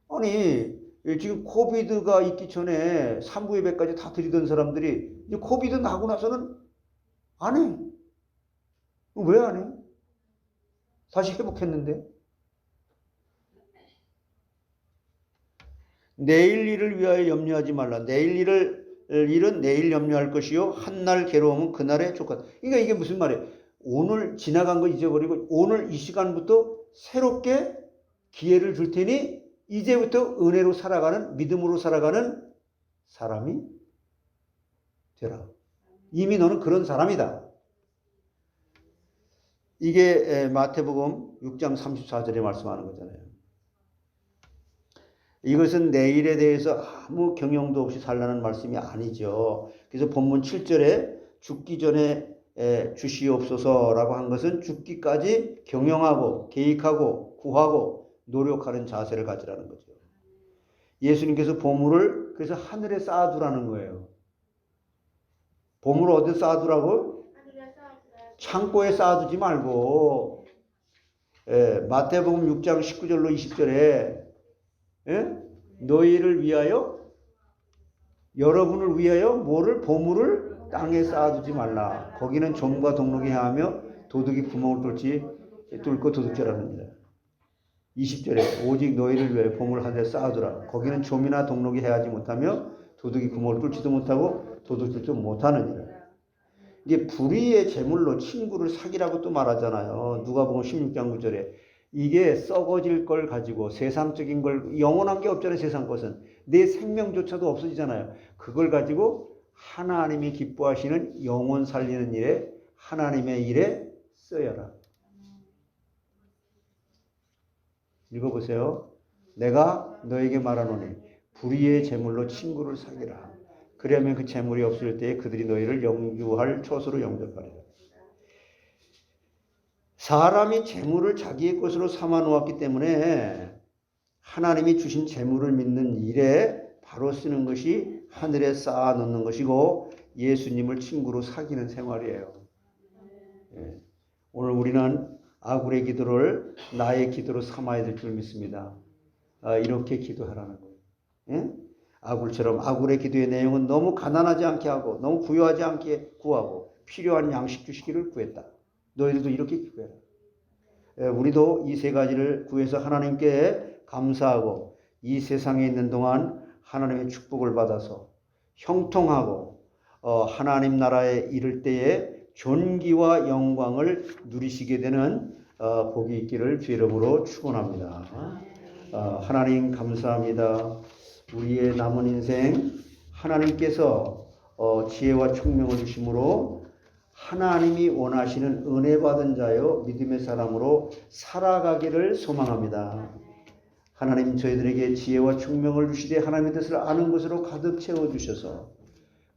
아니 지금 코비드가 있기 전에 3부 예배까지 다 드리던 사람들이 이제 코비드 나고 나서는 안 해. 왜 안 해? 다시 회복했는데. 내일 일을 위하여 염려하지 말라. 내일 일은 내일 염려할 것이요 한날 괴로움은 그날에 족하다. 그러니까 이게 무슨 말이에요? 오늘 지나간 거 잊어버리고 오늘 이 시간부터 새롭게 기회를 줄 테니 이제부터 은혜로 살아가는, 믿음으로 살아가는 사람이 되라. 이미 너는 그런 사람이다. 이게 마태복음 6장 34절에 말씀하는 거잖아요. 이것은 내일에 대해서 아무 경영도 없이 살라는 말씀이 아니죠. 그래서 본문 7절에 죽기 전에 주시옵소서라고 한 것은 죽기까지 경영하고 계획하고 구하고 노력하는 자세를 가지라는 거죠. 예수님께서 보물을 그래서 하늘에 쌓아두라는 거예요. 보물을 어디 쌓아두라고? 창고에 쌓아두지 말고 마태복음 6장 19절로 20절에 너희를 위하여 여러분을 위하여 뭐를 보물을 땅에 쌓아두지 말라. 거기는 좀과 동록이 행하며 도둑이 구멍을 뚫고 도둑질합니다. 20절에 오직 너희를 위하여 보물을 하늘에 쌓아두라. 거기는 좀이나 동록이 행하지 못하며 도둑이 구멍을 뚫지도 못하고 도둑질도 못하느니라. 이게 불의의 제물로 친구를 사귀라고 또 말하잖아요. 누가복음 16장 9절에 이게 썩어질 걸 가지고 세상적인 걸, 영원한 게 없잖아요. 세상 것은 내 생명조차도 없어지잖아요. 그걸 가지고 하나님이 기뻐하시는 영혼 살리는 일에, 하나님의 일에 쓰여라. 읽어보세요. 내가 너에게 말하노니 불의의 제물로 친구를 사귀라. 그러면 그 제물이 없을 때에 그들이 너희를 영유할 처소로 영접하리라. 사람이 재물을 자기의 것으로 삼아 놓았기 때문에 하나님이 주신 재물을 믿는 일에 바로 쓰는 것이 하늘에 쌓아 놓는 것이고 예수님을 친구로 사귀는 생활이에요. 오늘 우리는 아굴의 기도를 나의 기도로 삼아야 될 줄 믿습니다. 이렇게 기도하라는 거예요. 아굴처럼 아굴의 기도의 내용은 너무 가난하지 않게 하고 너무 부유하지 않게 구하고 필요한 양식 주시기를 구했다. 너희들도 이렇게 기도해라. 우리도 이 세 가지를 구해서 하나님께 감사하고 이 세상에 있는 동안 하나님의 축복을 받아서 형통하고 하나님 나라에 이를 때에 존귀와 영광을 누리시게 되는 복이 있기를 주의 이름으로 축원합니다. 하나님 감사합니다. 우리의 남은 인생 하나님께서 지혜와 총명을 주심으로 하나님이 원하시는 은혜 받은 자여 믿음의 사람으로 살아가기를 소망합니다. 하나님 저희들에게 지혜와 총명을 주시되 하나님의 뜻을 아는 것으로 가득 채워주셔서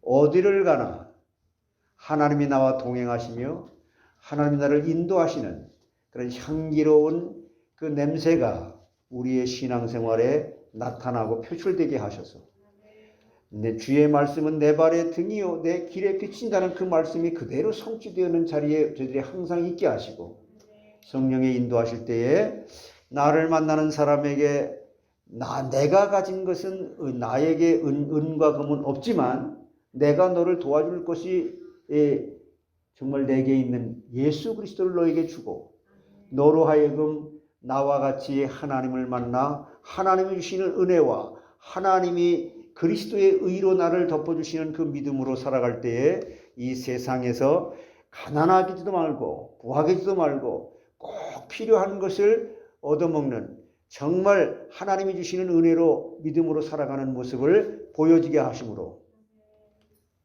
어디를 가나 하나님이 나와 동행하시며 하나님이 나를 인도하시는 그런 향기로운 그 냄새가 우리의 신앙생활에 나타나고 표출되게 하셔서 내 주의 말씀은 내 발의 등이요 내 길에 비친다는 그 말씀이 그대로 성취되는 자리에 저희들이 항상 있게 하시고 성령의 인도하실 때에 나를 만나는 사람에게 내가 가진 것은 나에게 은과 금은 없지만 내가 너를 도와줄 것이 정말 내게 있는 예수 그리스도를 너에게 주고 너로 하여금 나와 같이 하나님을 만나 하나님이 주시는 은혜와 하나님이 그리스도의 의로 나를 덮어주시는 그 믿음으로 살아갈 때에 이 세상에서 가난하기도 말고 부하기도 말고 꼭 필요한 것을 얻어먹는 정말 하나님이 주시는 은혜로 믿음으로 살아가는 모습을 보여지게 하심으로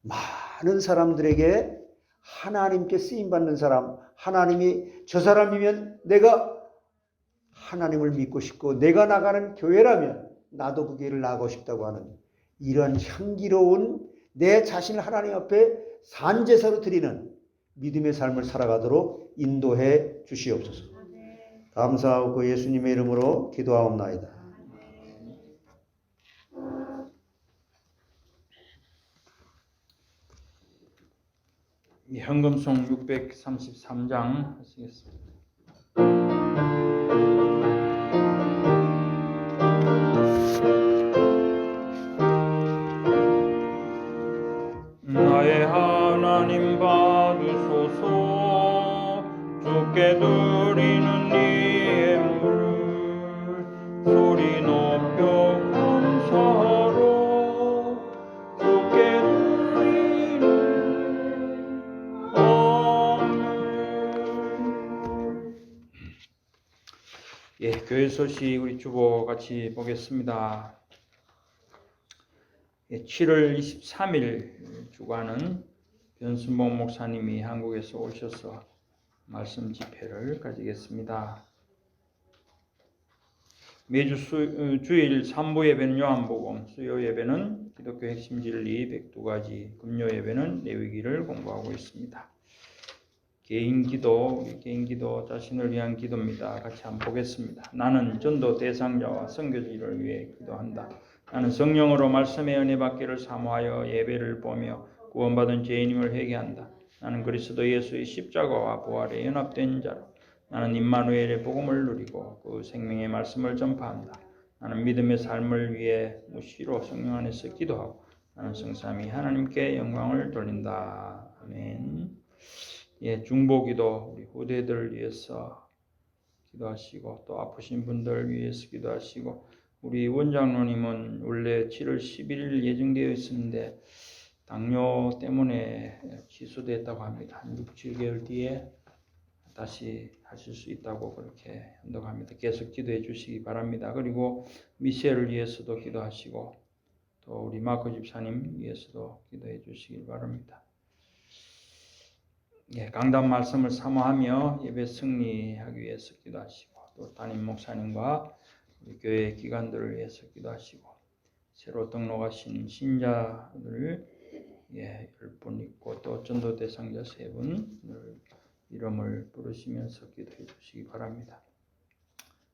많은 사람들에게 하나님께 쓰임받는 사람, 하나님이 저 사람이면 내가 하나님을 믿고 싶고 내가 나가는 교회라면 나도 그 교회를 나가고 싶다고 하는 이런 향기로운 내 자신을 하나님 앞에 산제사로 드리는 믿음의 삶을 살아가도록 인도해 주시옵소서. 감사하고 예수님의 이름으로 기도하옵나이다. 현금송 633장 하시겠습니다. 나의 하나님 받으소서 주께 드리는 이 예물을 소리 높여 감사하러 주께 드리는 아멘. 교회 소식 우리 주보 같이 보겠습니다. 7월 23일 주간은 변순봉 목사님이 한국에서 오셔서 말씀 집회를 가지겠습니다. 매주 주일 3부 예배는 요한복음, 수요 예배는 기독교 핵심 진리 102가지, 금요 예배는 레위기를 공부하고 있습니다. 개인 기도, 자신을 위한 기도입니다. 같이 한번 보겠습니다. 나는 전도 대상자와 선교지를 위해 기도한다. 나는 성령으로 말씀의 은혜 받기를 사모하여 예배를 보며 구원받은 죄인임을 회개한다. 나는 그리스도 예수의 십자가와 부활에 연합된 자로 나는 임마누엘의 복음을 누리고 그 생명의 말씀을 전파한다. 나는 믿음의 삶을 위해 무시로 성령 안에서 기도하고 나는 성삼위 하나님께 영광을 돌린다. 아멘. 중보기도 우리 후대들 위해서 기도하시고 또 아프신 분들 위해서 기도하시고 우리 원장로님은 원래 7월 11일 예정되어 있었는데 당뇨 때문에 취소됐다고 합니다. 한 6, 7개월 뒤에 다시 하실 수 있다고 그렇게 한다고 합니다. 계속 기도해 주시기 바랍니다. 그리고 미셸을 위해서도 기도하시고 또 우리 마코 집사님 위해서도 기도해 주시기 바랍니다. 강단 말씀을 사모하며 예배 승리하기 위해서 기도하시고 또 담임 목사님과 우리 교회 기관들을 위해서 기도하시고 새로 등록하신 신자들 10분 있고 또 전도 대상자 3분 이름을 부르시면서 기도해 주시기 바랍니다.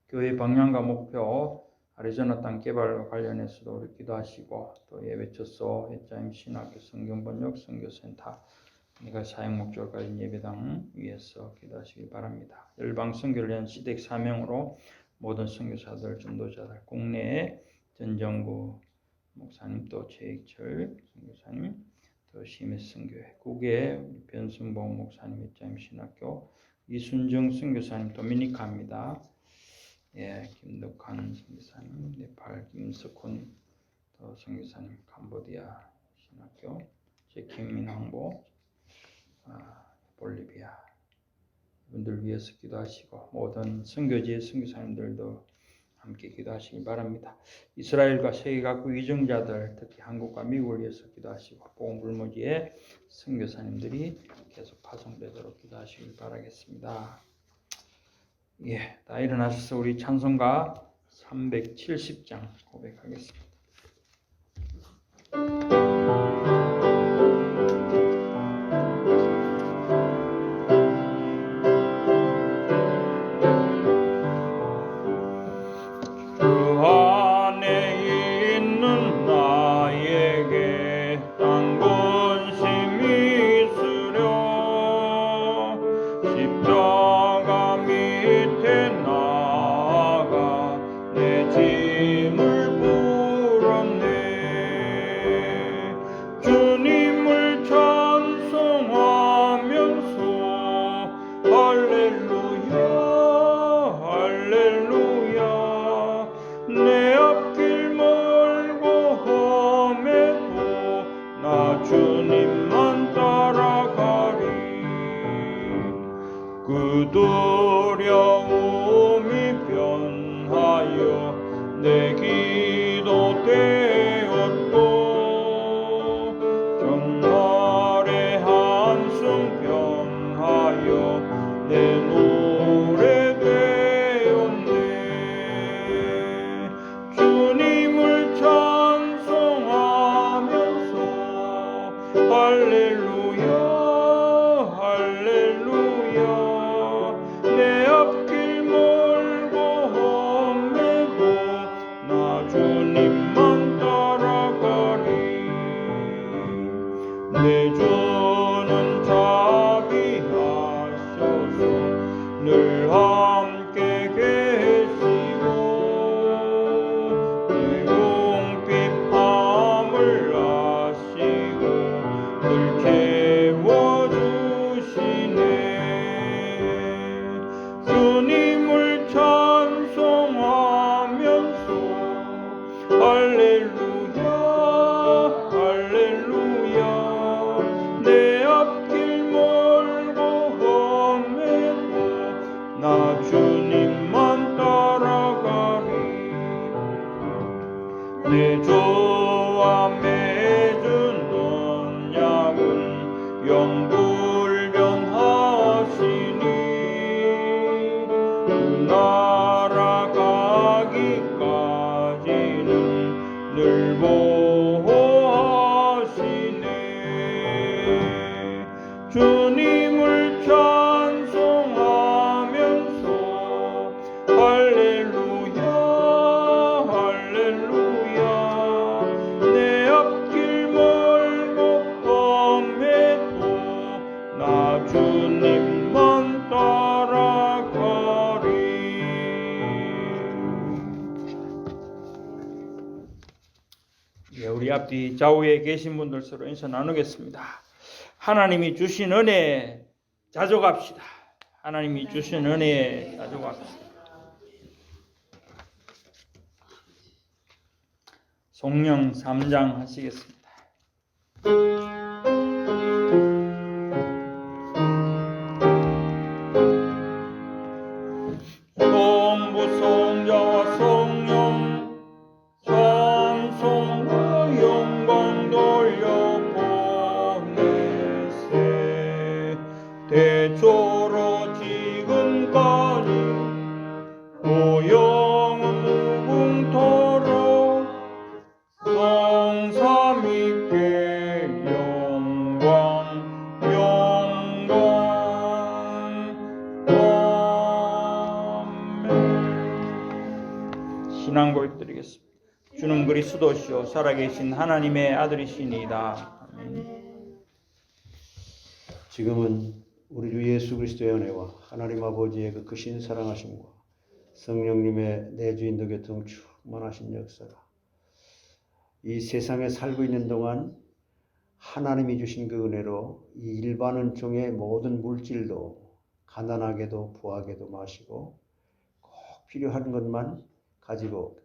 교회 방향과 목표 아리조나 땅 개발과 관련해서도 우리 기도하시고 또 예배처소, 해자임 신학교 성경번역 선교센터 내가 사용 목적을 가진 예배당 위해서 기도하시기 바랍니다. 열방 선교를 위한 시댁 사명으로 모든 선교사들, 전도자들, 국내에 전정구 목사님 또 최익철 선교사님 또 심해스 선교회, 국외에 변순봉 목사님 해자임 신학교, 이순정 선교사님 도미니카입니다. 김덕환 선교사님, 네팔 김석훈 또 선교사님, 캄보디아 신학교, 제킹민 황보 볼리비아 분들 위해서 기도하시고 모든 선교지의 선교사님들도 함께 기도하시기 바랍니다. 이스라엘과 세계 각국 위정자들 특히 한국과 미국을 위해서 기도하시고 복음 불모지의 선교사님들이 계속 파송되도록 기도하시길 바라겠습니다. 다 일어나셔서 우리 찬송가 370장 고백하겠습니다. 그 두려움이 변하여 내 기도 되었고 정말의 한숨 변하여 내 노래 되었네. 주님을 찬송하면서 할렐루야 할렐루야 내 앞길 멀고 험해도 나 주님만 따라가리. 내 주는 자비하셔서 늘 함께 계시고 내 궁핍함을 아시고 늘 채워주시네. 주님을 찬송하면서 할렐루야 할렐루야 우리 앞뒤 좌우에 계신 분들 서로 인사 나누겠습니다. 하나님이 주신 은혜 자족합시다. 하나님이 주신 은혜 자족합시다. 송영 3장 하시겠습니다. 성부성자와 성령 찬송과 영광 돌려보내세 대초로 지금까지 고영은 무궁토록 성삼위께 영광 아멘. 신앙 고백드리겠습니다. 주는 그리스도시요 살아계신 하나님의 아들이시니이다. 아멘. 지금은 우리 주 예수 그리스도의 은혜와 하나님 아버지의 그 크신 사랑하심과 성령님의 내주인도 교통 충만하신 역사가 이 세상에 살고 있는 동안 하나님이 주신 그 은혜로 이 일반 은총의 모든 물질도 가난하게도 부하게도 마시고 꼭 필요한 것만 가지고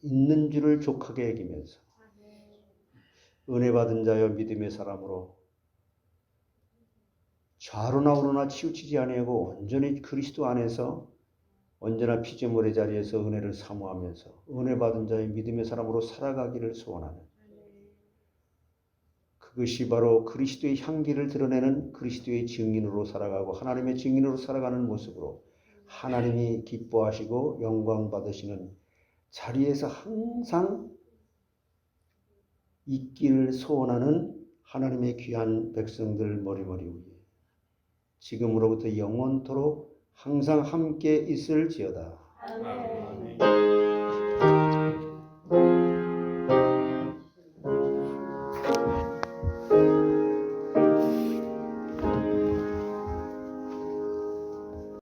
있는 줄을 족하게 여기면서 은혜 받은 자여 믿음의 사람으로 좌로나 우로나 치우치지 아니하고 온전히 그리스도 안에서 언제나 피조물의 자리에서 은혜를 사모하면서 은혜 받은 자의 믿음의 사람으로 살아가기를 소원하는 그것이 바로 그리스도의 향기를 드러내는 그리스도의 증인으로 살아가고 하나님의 증인으로 살아가는 모습으로 하나님이 기뻐하시고 영광 받으시는 자리에서 항상 있기를 소원하는 하나님의 귀한 백성들 머리머리 위에 지금으로부터 영원토록 항상 함께 있을지어다. 아멘.